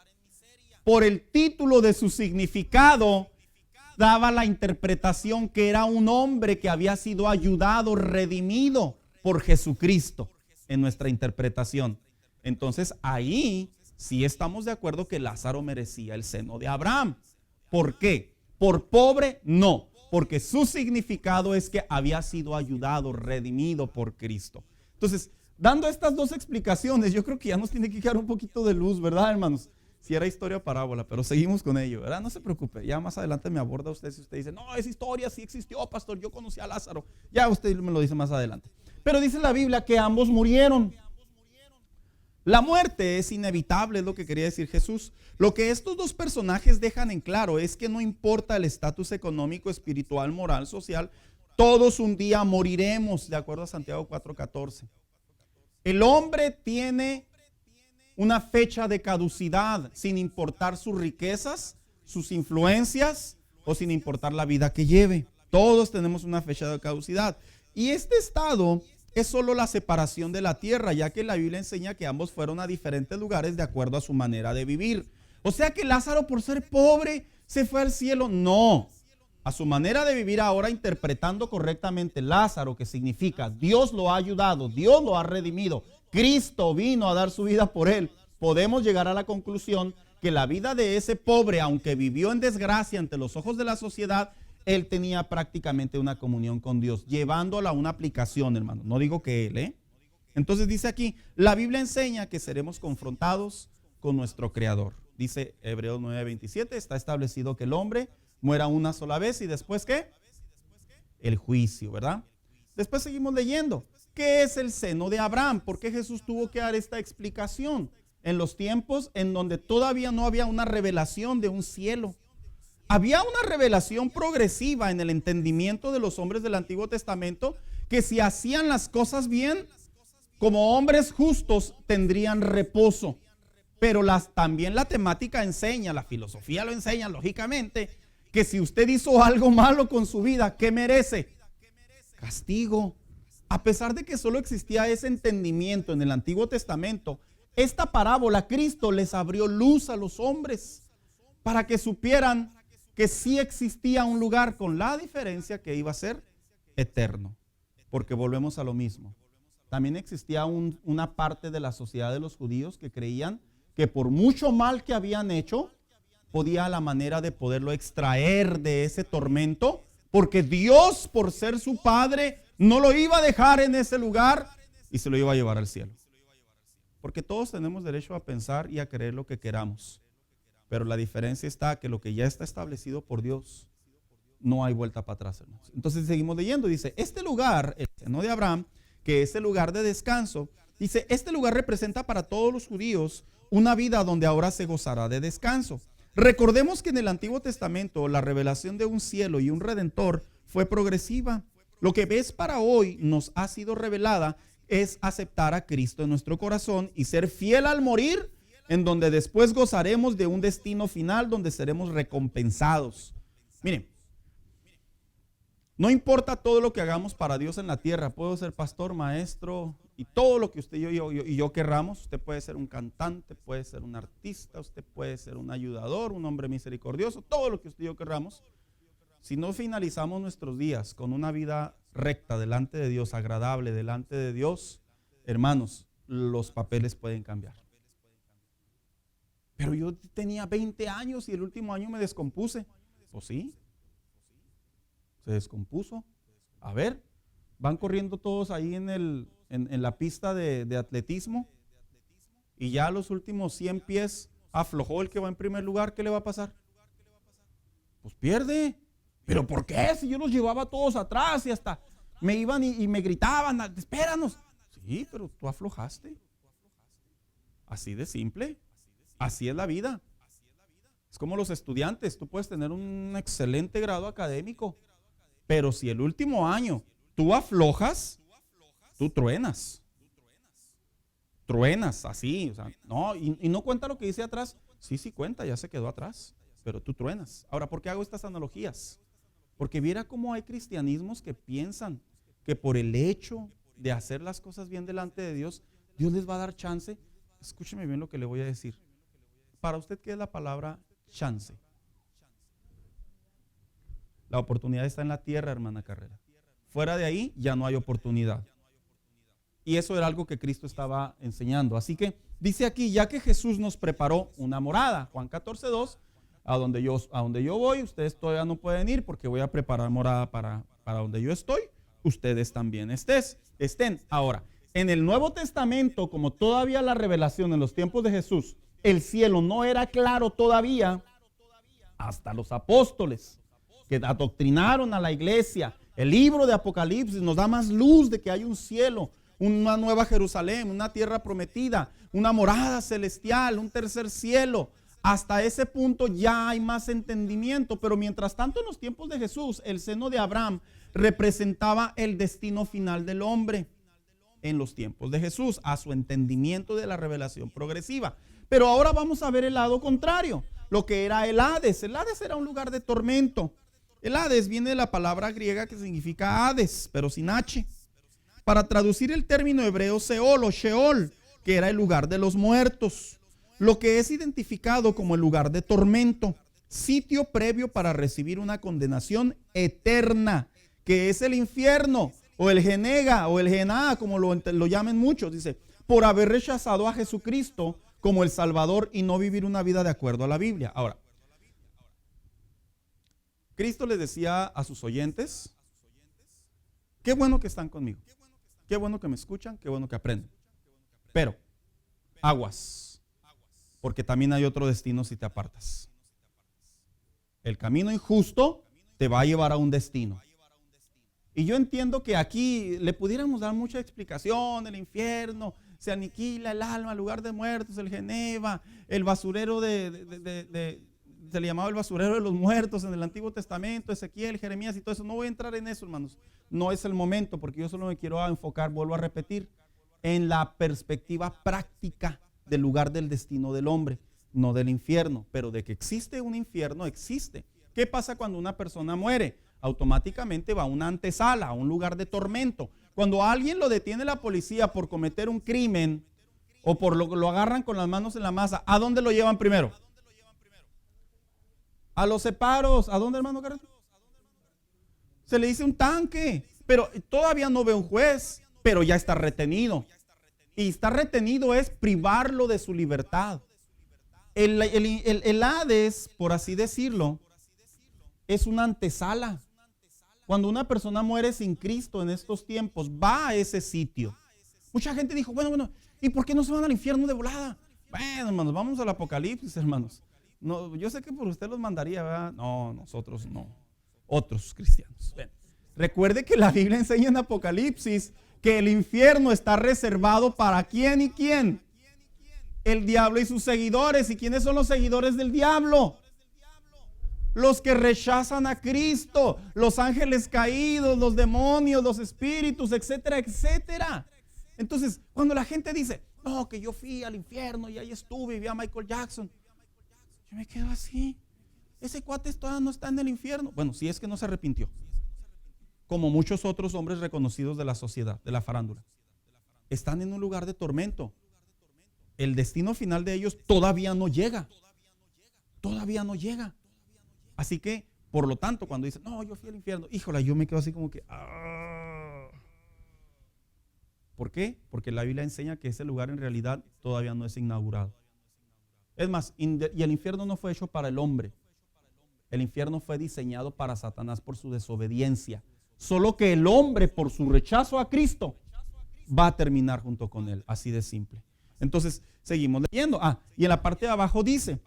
Por el título de su significado, daba la interpretación que era un hombre que había sido ayudado, redimido por Jesucristo en nuestra interpretación. Entonces ahí sí estamos de acuerdo que Lázaro merecía el seno de Abraham. ¿Por qué? ¿Por pobre? No, porque su significado es que había sido ayudado, redimido por Cristo. Entonces, dando estas dos explicaciones, yo creo que ya nos tiene que quedar un poquito de luz, ¿verdad, hermanos? Si era historia o parábola, pero seguimos con ello, ¿verdad? No se preocupe, ya más adelante me aborda usted si usted dice, no, es historia, sí existió, pastor, yo conocí a Lázaro. Ya usted me lo dice más adelante. Pero dice la Biblia que ambos murieron. La muerte es inevitable, es lo que quería decir Jesús. Lo que estos dos personajes dejan en claro es que no importa el estatus económico, espiritual, moral, social, todos un día moriremos, de acuerdo a Santiago 4:14. El hombre tiene una fecha de caducidad, sin importar sus riquezas, sus influencias o sin importar la vida que lleve. Todos tenemos una fecha de caducidad. Y este estado es solo la separación de la tierra, ya que la Biblia enseña que ambos fueron a diferentes lugares de acuerdo a su manera de vivir. O sea que Lázaro, por ser pobre, se fue al cielo. No, a su manera de vivir ahora, interpretando correctamente Lázaro, que significa Dios lo ha ayudado, Dios lo ha redimido, Cristo vino a dar su vida por él. Podemos llegar a la conclusión que la vida de ese pobre, aunque vivió en desgracia ante los ojos de la sociedad, él tenía prácticamente una comunión con Dios, llevándola a una aplicación, hermano. No digo que él, Entonces dice aquí, la Biblia enseña que seremos confrontados con nuestro Creador. Dice Hebreos 9:27, está establecido que el hombre muera una sola vez y después ¿qué? El juicio, ¿verdad? Después seguimos leyendo. ¿Qué es el seno de Abraham? ¿Por qué Jesús tuvo que dar esta explicación en los tiempos en donde todavía no había una revelación de un cielo? Había una revelación progresiva en el entendimiento de los hombres del Antiguo Testamento que si hacían las cosas bien, como hombres justos tendrían reposo. Pero también la temática enseña, la filosofía lo enseña lógicamente, que si usted hizo algo malo con su vida, ¿qué merece? Castigo. A pesar de que solo existía ese entendimiento en el Antiguo Testamento, esta parábola Cristo les abrió luz a los hombres para que supieran que sí existía un lugar, con la diferencia que iba a ser eterno. Porque volvemos a lo mismo. También existía una parte de la sociedad de los judíos que creían que por mucho mal que habían hecho, podía la manera de poderlo extraer de ese tormento, porque Dios, por ser su Padre, no lo iba a dejar en ese lugar y se lo iba a llevar al cielo. Porque todos tenemos derecho a pensar y a creer lo que queramos. Pero la diferencia está que lo que ya está establecido por Dios no hay vuelta para atrás, hermanos. Entonces seguimos leyendo, dice, este lugar, el seno de Abraham, que es el lugar de descanso, dice, este lugar representa para todos los judíos una vida donde ahora se gozará de descanso. Recordemos que en el Antiguo Testamento la revelación de un cielo y un redentor fue progresiva. Lo que ves para hoy nos ha sido revelada es aceptar a Cristo en nuestro corazón y ser fiel al morir, en donde después gozaremos de un destino final donde seremos recompensados. Miren, no importa todo lo que hagamos para Dios en la tierra. Puedo ser pastor, maestro y todo lo que usted y yo querramos. Usted puede ser un cantante, puede ser un artista, usted puede ser un ayudador, un hombre misericordioso, todo lo que usted y yo querramos. Si no finalizamos nuestros días con una vida recta delante de Dios, agradable delante de Dios, hermanos, los papeles pueden cambiar. Pero yo tenía 20 años y el último año me descompuse. Pues sí, se descompuso. A ver, van corriendo todos ahí en la pista de atletismo y ya a los últimos 100 pies aflojó el que va en primer lugar. ¿Qué le va a pasar? Pues pierde. ¿Pero por qué? Si yo los llevaba todos atrás y hasta me iban y me gritaban, espéranos. Sí, pero tú aflojaste. Así de simple. Así es la vida. Es como los estudiantes. Tú puedes tener un excelente grado académico, pero si el último año tú aflojas, tú truenas. Truenas así. O sea, no, y no cuenta lo que dice atrás. Sí cuenta, ya se quedó atrás, pero tú truenas. Ahora, ¿por qué hago estas analogías? Porque viera cómo hay cristianismos que piensan que por el hecho de hacer las cosas bien delante de Dios, Dios les va a dar chance. Escúcheme bien lo que le voy a decir. Para usted, ¿qué es la palabra chance? La oportunidad está en la tierra, hermana Carrera. Fuera de ahí ya no hay oportunidad. Y eso era algo que Cristo estaba enseñando. Así que dice aquí, ya que Jesús nos preparó una morada, Juan 14:2, a donde yo voy, ustedes todavía no pueden ir porque voy a preparar morada para donde yo estoy, ustedes también estén. Ahora, en el Nuevo Testamento, como todavía la revelación en los tiempos de Jesús, el cielo no era claro todavía, hasta los apóstoles que adoctrinaron a la iglesia. El libro de Apocalipsis nos da más luz de que hay un cielo, una nueva Jerusalén, una tierra prometida, una morada celestial, un tercer cielo. Hasta ese punto ya hay más entendimiento, pero mientras tanto en los tiempos de Jesús, el seno de Abraham representaba el destino final del hombre. En los tiempos de Jesús, a su entendimiento de la revelación progresiva. Pero ahora vamos a ver el lado contrario, lo que era el Hades. El Hades era un lugar de tormento. El Hades viene de la palabra griega que significa Hades, pero sin H. Para traducir el término hebreo Seol o Sheol, que era el lugar de los muertos, lo que es identificado como el lugar de tormento, sitio previo para recibir una condenación eterna, que es el infierno, o el Genega, o el Gená, como lo llamen muchos, dice, por haber rechazado a Jesucristo como el Salvador y no vivir una vida de acuerdo a la Biblia. Ahora, Cristo les decía a sus oyentes, qué bueno que están conmigo, qué bueno que me escuchan, qué bueno que aprenden, pero aguas, porque también hay otro destino si te apartas. El camino injusto te va a llevar a un destino. Y yo entiendo que aquí le pudiéramos dar mucha explicación, el infierno, se aniquila el alma, el lugar de muertos, el Geneva, el basurero se le llamaba el basurero de los muertos en el Antiguo Testamento, Ezequiel, Jeremías y todo eso. No voy a entrar en eso, hermanos. No es el momento, porque yo solo me quiero enfocar, vuelvo a repetir, en la perspectiva práctica del lugar del destino del hombre, no del infierno, pero de que existe un infierno, existe. ¿Qué pasa cuando una persona muere? Automáticamente va a una antesala, a un lugar de tormento. Cuando a alguien lo detiene la policía por cometer un crimen o por lo agarran con las manos en la masa, ¿a dónde lo llevan primero? A los separos. ¿A dónde, hermano Carlos? Se le dice un tanque, pero todavía no ve un juez, pero ya está retenido. Y estar retenido es privarlo de su libertad. El Hades, por así decirlo, es una antesala. Cuando una persona muere sin Cristo en estos tiempos, va a ese sitio. Mucha gente dijo, bueno, ¿y por qué no se van al infierno de volada? Bueno, hermanos, vamos al Apocalipsis, hermanos. No, yo sé que por usted los mandaría, ¿verdad? No, nosotros no. otros cristianos. Ven. Recuerde que la Biblia enseña en Apocalipsis que el infierno está reservado para quién y quién. El diablo y sus seguidores. ¿Y quiénes son los seguidores del diablo? Los que rechazan a Cristo, los ángeles caídos, los demonios, los espíritus, etcétera, etcétera. Entonces, cuando la gente dice, no, que yo fui al infierno y ahí estuve y vi a Michael Jackson, yo me quedo así. Ese cuate todavía no está en el infierno. Bueno, si es que no se arrepintió. Como muchos otros hombres reconocidos de la sociedad, de la farándula. Están en un lugar de tormento. El destino final de ellos todavía no llega. Todavía no llega. Así que, por lo tanto, cuando dicen, no, yo fui al infierno, híjole, yo me quedo así como que, ¿Por qué? Porque la Biblia enseña que ese lugar en realidad todavía no es inaugurado. Es más, y el infierno no fue hecho para el hombre. El infierno fue diseñado para Satanás por su desobediencia. Solo que el hombre, por su rechazo a Cristo, va a terminar junto con él. Así de simple. Entonces, seguimos leyendo. Y en la parte de abajo dice,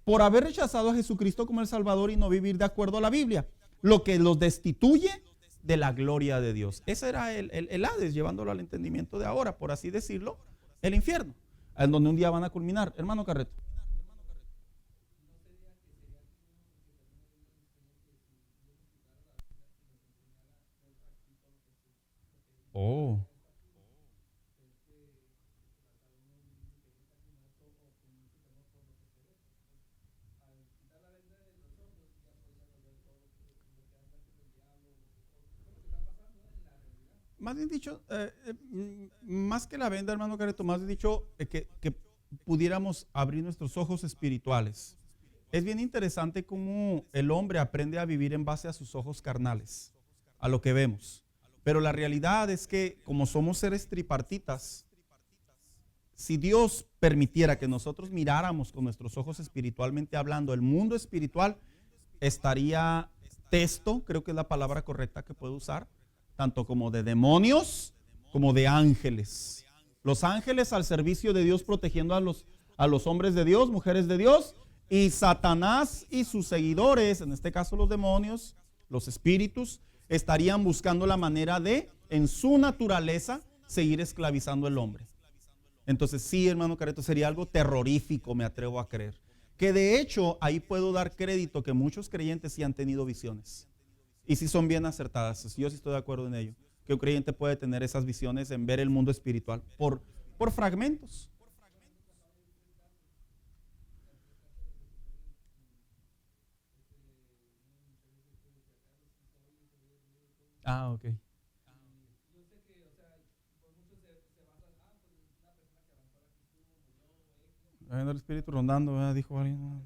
por haber rechazado a Jesucristo como el Salvador y no vivir de acuerdo a la Biblia, lo que los destituye de la gloria de Dios. Ese era el Hades, llevándolo al entendimiento de ahora, por así decirlo, el infierno, en donde un día van a culminar. Hermano Carreto. Oh. Más bien dicho, más que la venda, hermano Careto, más bien dicho que pudiéramos abrir nuestros ojos espirituales. Es bien interesante cómo el hombre aprende a vivir en base a sus ojos carnales, a lo que vemos. Pero la realidad es que como somos seres tripartitas, si Dios permitiera que nosotros miráramos con nuestros ojos espiritualmente hablando, el mundo espiritual estaría testo, creo que es la palabra correcta que puedo usar, tanto como de demonios como de ángeles. Los ángeles al servicio de Dios protegiendo a los hombres de Dios, mujeres de Dios, y Satanás y sus seguidores, en este caso los demonios, los espíritus, estarían buscando la manera de, en su naturaleza, seguir esclavizando al hombre. Entonces sí, hermano Careto, sería algo terrorífico, me atrevo a creer. Que de hecho, ahí puedo dar crédito que muchos creyentes sí han tenido visiones. Y sí son bien acertadas, yo sí estoy de acuerdo en ello. Que un creyente puede tener esas visiones en ver el mundo espiritual por fragmentos. Ok. El espíritu rondando, ¿verdad? Dijo alguien.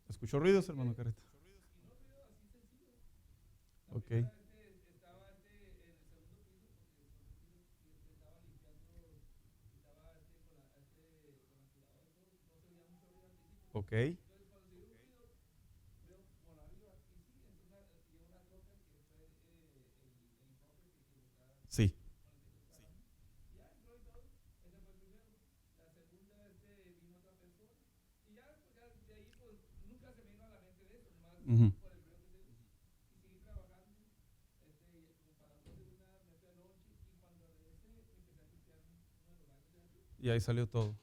¿Escuchó ruidos, hermano Carreta? Ok. Ok. Sí. Uh-huh. Y ahí salió todo.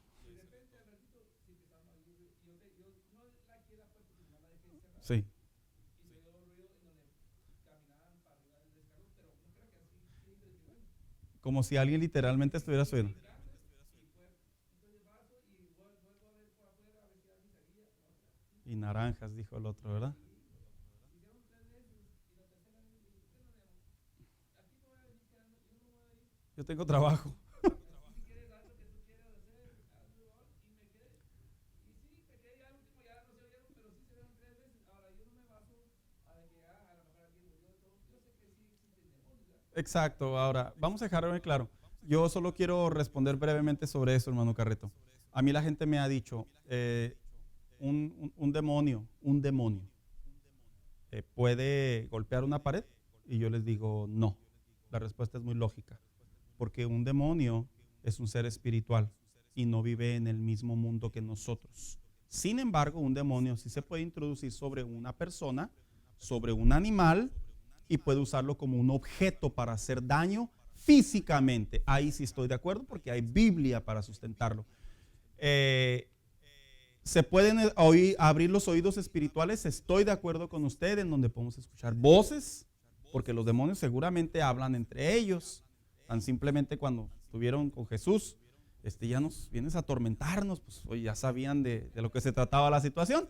Sí. Como si alguien literalmente estuviera subiendo. Y naranjas, dijo el otro, ¿verdad? Yo tengo trabajo. Exacto, ahora vamos a dejarlo bien claro. Yo solo quiero responder brevemente sobre eso, hermano Carreto. A mí la gente me ha dicho, un demonio puede golpear una pared, y yo les digo no. La respuesta es muy lógica, porque un demonio es un ser espiritual y no vive en el mismo mundo que nosotros. Sin embargo, un demonio sí se puede introducir sobre una persona, sobre un animal, y puede usarlo como un objeto para hacer daño físicamente. Ahí sí estoy de acuerdo porque hay Biblia para sustentarlo. Se pueden abrir los oídos espirituales, estoy de acuerdo con usted, en donde podemos escuchar voces, porque los demonios seguramente hablan entre ellos. Tan simplemente cuando estuvieron con Jesús, ya nos vienes a atormentarnos, pues hoy ya sabían de lo que se trataba la situación.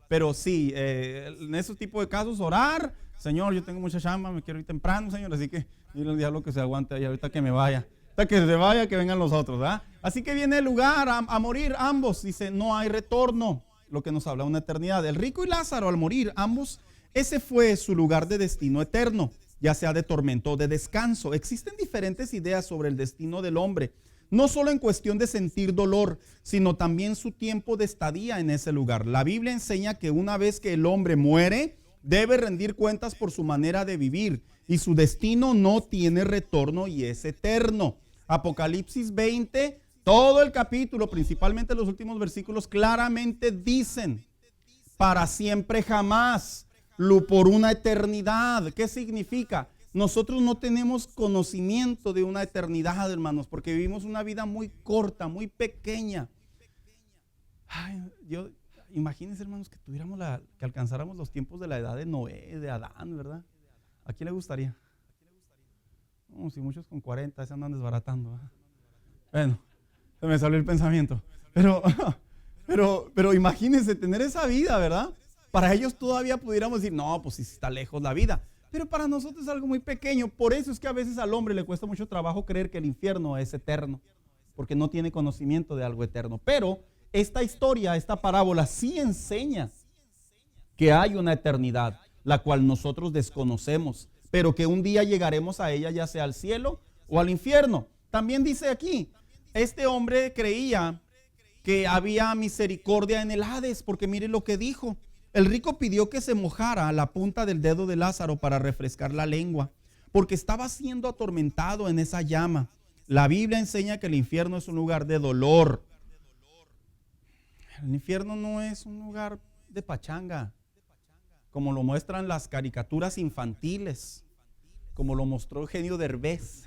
Pero sí, en ese tipo de casos, orar, Señor, yo tengo mucha chamba, me quiero ir temprano, Señor, así que dile al diablo que se aguante ahí ahorita que me vaya. Hasta que se vaya, que vengan los otros, ¿verdad? Así que viene el lugar a morir ambos. Dice, no hay retorno, lo que nos habla de una eternidad. El rico y Lázaro al morir, ambos, ese fue su lugar de destino eterno, ya sea de tormento o de descanso. Existen diferentes ideas sobre el destino del hombre, no solo en cuestión de sentir dolor, sino también su tiempo de estadía en ese lugar. La Biblia enseña que una vez que el hombre muere, debe rendir cuentas por su manera de vivir y su destino no tiene retorno y es eterno. Apocalipsis 20, todo el capítulo, principalmente los últimos versículos, claramente dicen para siempre jamás, por una eternidad. ¿Qué significa? Nosotros no tenemos conocimiento de una eternidad, hermanos, porque vivimos una vida muy corta, muy pequeña. Imagínense, hermanos, que que alcanzáramos los tiempos de la edad de Noé, de Adán, ¿verdad? ¿A quién le gustaría? No, si muchos con 40 se andan desbaratando, ¿verdad? Bueno, se me salió el pensamiento. Pero imagínense tener esa vida, ¿verdad? Para ellos todavía pudiéramos decir, no, pues si está lejos la vida. Pero para nosotros es algo muy pequeño. Por eso es que a veces al hombre le cuesta mucho trabajo creer que el infierno es eterno, porque no tiene conocimiento de algo eterno. Pero esta historia, esta parábola sí enseña que hay una eternidad, la cual nosotros desconocemos, pero que un día llegaremos a ella, ya sea al cielo o al infierno. También dice aquí, este hombre creía que había misericordia en el Hades, porque mire lo que dijo. El rico pidió que se mojara la punta del dedo de Lázaro para refrescar la lengua, porque estaba siendo atormentado en esa llama. La Biblia enseña que el infierno es un lugar de dolor. El infierno no es un lugar de pachanga, como lo muestran las caricaturas infantiles, como lo mostró Eugenio Derbez,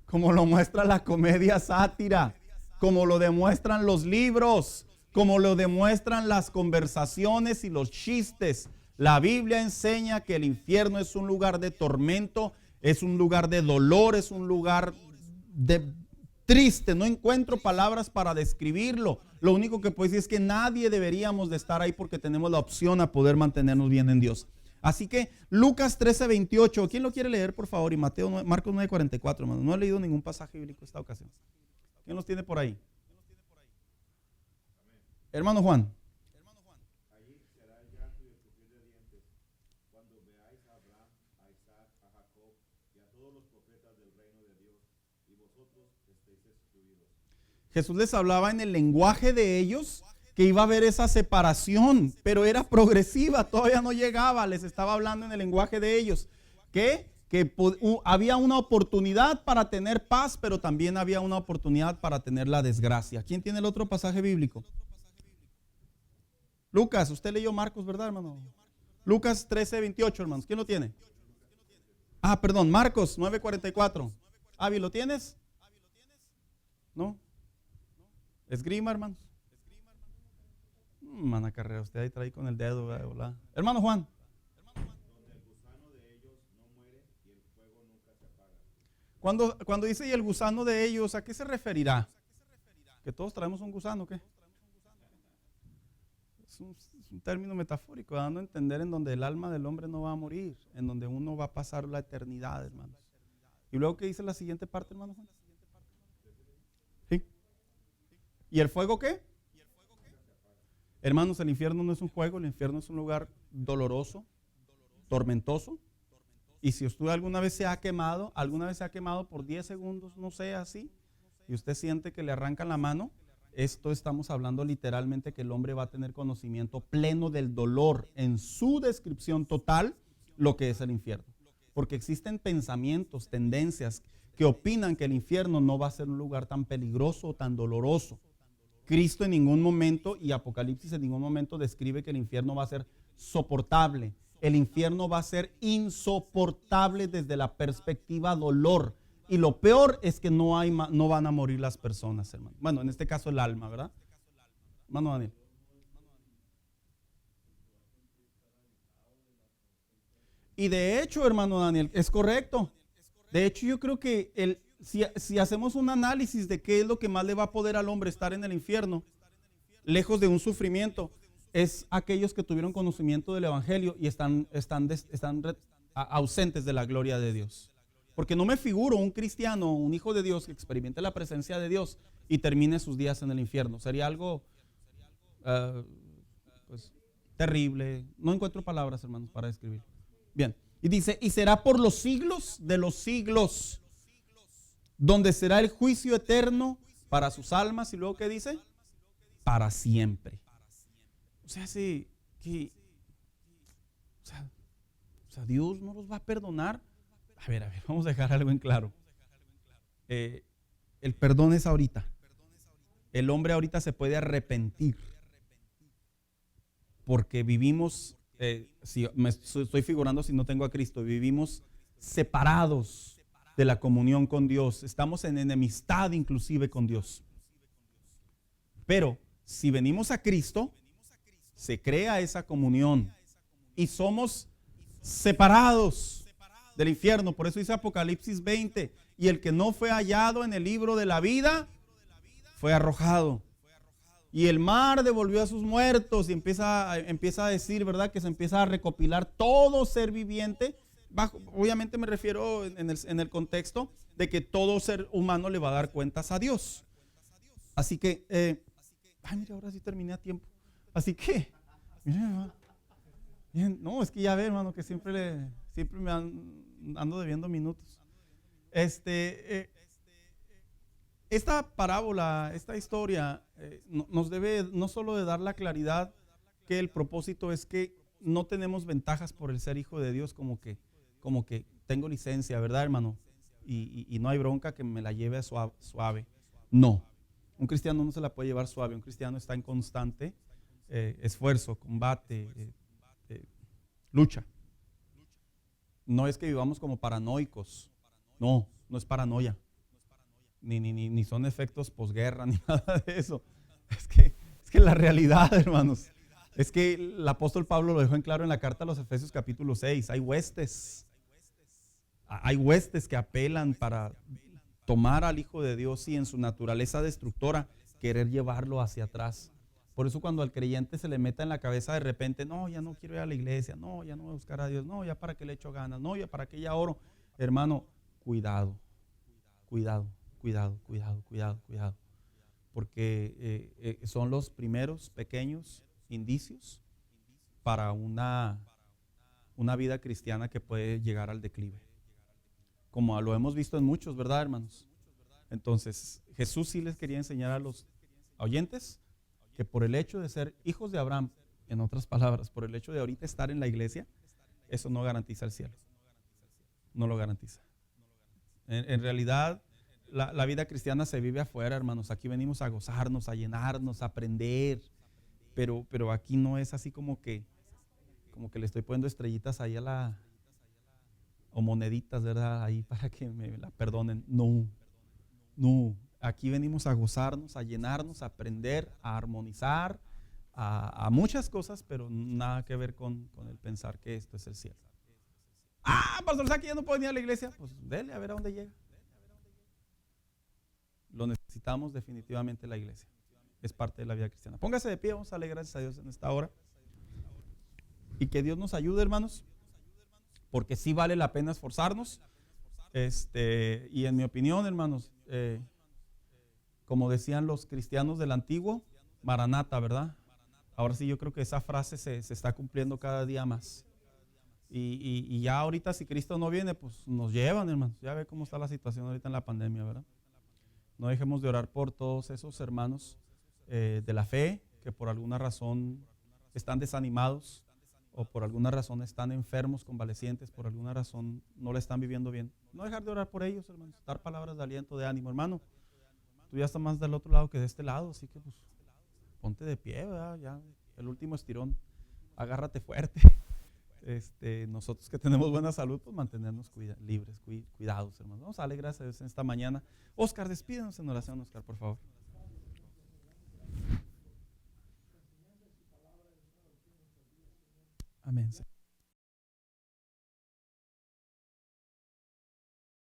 como lo muestra la comedia sátira, como lo demuestran los libros, como lo demuestran las conversaciones y los chistes. La Biblia enseña que el infierno es un lugar de tormento, es un lugar de dolor, es un lugar triste. No encuentro palabras para describirlo. Lo único que puedo decir es que nadie deberíamos de estar ahí porque tenemos la opción a poder mantenernos bien en Dios. Así que Lucas 13:28, ¿quién lo quiere leer, por favor? Y Marcos 9:44, hermano. No he leído ningún pasaje bíblico esta ocasión. ¿Quién los tiene por ahí? Hermano Juan. Allí será el llanto y el crujir de dientes cuando veáis a Abraham, a Isaac, a Jacob y a todos los profetas del reino de Dios, y vosotros estéis excluidos. Jesús les hablaba en el lenguaje de ellos que iba a haber esa separación, pero era progresiva, todavía no llegaba. Les estaba hablando en el lenguaje de ellos que había una oportunidad para tener paz, pero también había una oportunidad para tener la desgracia. ¿Quién tiene el otro pasaje bíblico? Lucas, usted leyó Marcos, ¿verdad, hermano? Lucas 13:28, hermanos. ¿Quién lo tiene? Perdón, Marcos 9:44. Avi, ¿lo tienes? ¿No? Esgrima, hermanos. Mana carrera, usted ahí trae con el dedo, ¿verdad? Hermano Juan. Donde el gusano de ellos no muere y el fuego nunca se apaga. Cuando dice y el gusano de ellos, ¿a qué se referirá? ¿Que todos traemos un gusano o qué? Es un término metafórico, dando a entender en donde el alma del hombre no va a morir, en donde uno va a pasar la eternidad, hermanos. Y luego, ¿qué dice la siguiente parte, hermano Juan? ¿Sí? ¿Y el fuego qué? Hermanos, el infierno no es un juego, el infierno es un lugar doloroso, tormentoso. Y si usted alguna vez se ha quemado por 10 segundos, no sé, así, y usted siente que le arrancan la mano, esto estamos hablando literalmente que el hombre va a tener conocimiento pleno del dolor en su descripción total, lo que es el infierno. Porque existen pensamientos, tendencias, que opinan que el infierno no va a ser un lugar tan peligroso o tan doloroso. Cristo en ningún momento y Apocalipsis en ningún momento describe que el infierno va a ser soportable. El infierno va a ser insoportable desde la perspectiva dolor. Y lo peor es que no van a morir las personas, hermano. Bueno, en este caso el alma, ¿verdad? Hermano Daniel. Y de hecho, hermano Daniel, es correcto. De hecho, yo creo que si hacemos un análisis de qué es lo que más le va a poder al hombre estar en el infierno, lejos de un sufrimiento, es aquellos que tuvieron conocimiento del Evangelio y están ausentes de la gloria de Dios. Porque no me figuro un cristiano, un hijo de Dios que experimente la presencia de Dios y termine sus días en el infierno. Sería algo pues, terrible. No encuentro palabras, hermanos, para describir. Bien, y dice, y será por los siglos de los siglos, donde será el juicio eterno para sus almas. Y luego, ¿qué dice? Para siempre. O sea, sí, que, o sea, Dios no los va a perdonar. A ver, vamos a dejar algo en claro. El perdón es ahorita. El hombre ahorita se puede arrepentir. Porque vivimos, si me estoy figurando si no tengo a Cristo, vivimos separados de la comunión con Dios. Estamos en enemistad inclusive con Dios. Pero si venimos a Cristo, se crea esa comunión y somos separados del infierno. Por eso dice Apocalipsis 20, y el que no fue hallado en el libro de la vida fue arrojado. Y el mar devolvió a sus muertos y empieza a decir, ¿verdad? Que se empieza a recopilar todo ser viviente. Obviamente me refiero en el contexto de que todo ser humano le va a dar cuentas a Dios. Así que, mira, ahora sí terminé a tiempo. Así que, miren, hermano. Bien, no, es que ya ve, hermano, que siempre me ando debiendo minutos. Esta parábola, esta historia nos debe no solo de dar la claridad que el propósito es que no tenemos ventajas por el ser hijo de Dios, como que tengo licencia, ¿verdad, hermano? Y no hay bronca que me la lleve a suave. No, un cristiano no se la puede llevar suave. Un cristiano está en constante esfuerzo, combate, lucha. No es que vivamos como paranoicos. No es paranoia. Ni son efectos posguerra, ni nada de eso. Es que la realidad, hermanos, es que el apóstol Pablo lo dejó en claro en la carta a los Efesios capítulo 6. Hay huestes que apelan para tomar al Hijo de Dios y en su naturaleza destructora querer llevarlo hacia atrás. Por eso cuando al creyente se le meta en la cabeza de repente, no, ya no quiero ir a la iglesia, no, ya no voy a buscar a Dios, no, ya para qué le echo ganas, no, ya para qué ya oro. Hermano, cuidado. Porque son los primeros pequeños indicios para una vida cristiana que puede llegar al declive. Como lo hemos visto en muchos, ¿verdad, hermanos? Entonces, Jesús sí les quería enseñar a los oyentes que por el hecho de ser hijos de Abraham, en otras palabras, por el hecho de ahorita estar en la iglesia, eso no garantiza el cielo. No lo garantiza. En realidad, la vida cristiana se vive afuera, hermanos. Aquí venimos a gozarnos, a llenarnos, a aprender. Pero aquí no es así como que le estoy poniendo estrellitas ahí o moneditas, ¿verdad? Ahí para que me la perdonen. No. Aquí venimos a gozarnos, a llenarnos, a aprender, a armonizar, a muchas cosas, pero nada que ver con el pensar que esto es el cielo. Pastor Saki, ya no puedo venir a la iglesia. Pues dele, a ver a dónde llega. Lo necesitamos definitivamente la iglesia. Es parte de la vida cristiana. Póngase de pie, vamos a darle gracias a Dios en esta hora. Y que Dios nos ayude, hermanos, porque sí vale la pena esforzarnos. Y en mi opinión, hermanos, como decían los cristianos del antiguo, Maranata, ¿verdad? Ahora sí yo creo que esa frase se está cumpliendo cada día más. Y ya ahorita si Cristo no viene, pues nos llevan, hermanos. Ya ve cómo está la situación ahorita en la pandemia, ¿verdad? No dejemos de orar por todos esos hermanos de la fe que por alguna razón están desanimados, o por alguna razón están enfermos, convalecientes, por alguna razón no la están viviendo bien, no dejar de orar por ellos, hermanos, dar palabras de aliento, de ánimo. Hermano, tú ya estás más del otro lado que de este lado, así que pues ponte de pie, ¿verdad? Ya el último estirón, agárrate fuerte. Nosotros que tenemos buena salud, pues mantenernos libres, cuidados, hermanos. Vamos a darle gracias a Dios en esta mañana. Oscar, despídenos en oración, Oscar, por favor. Amén.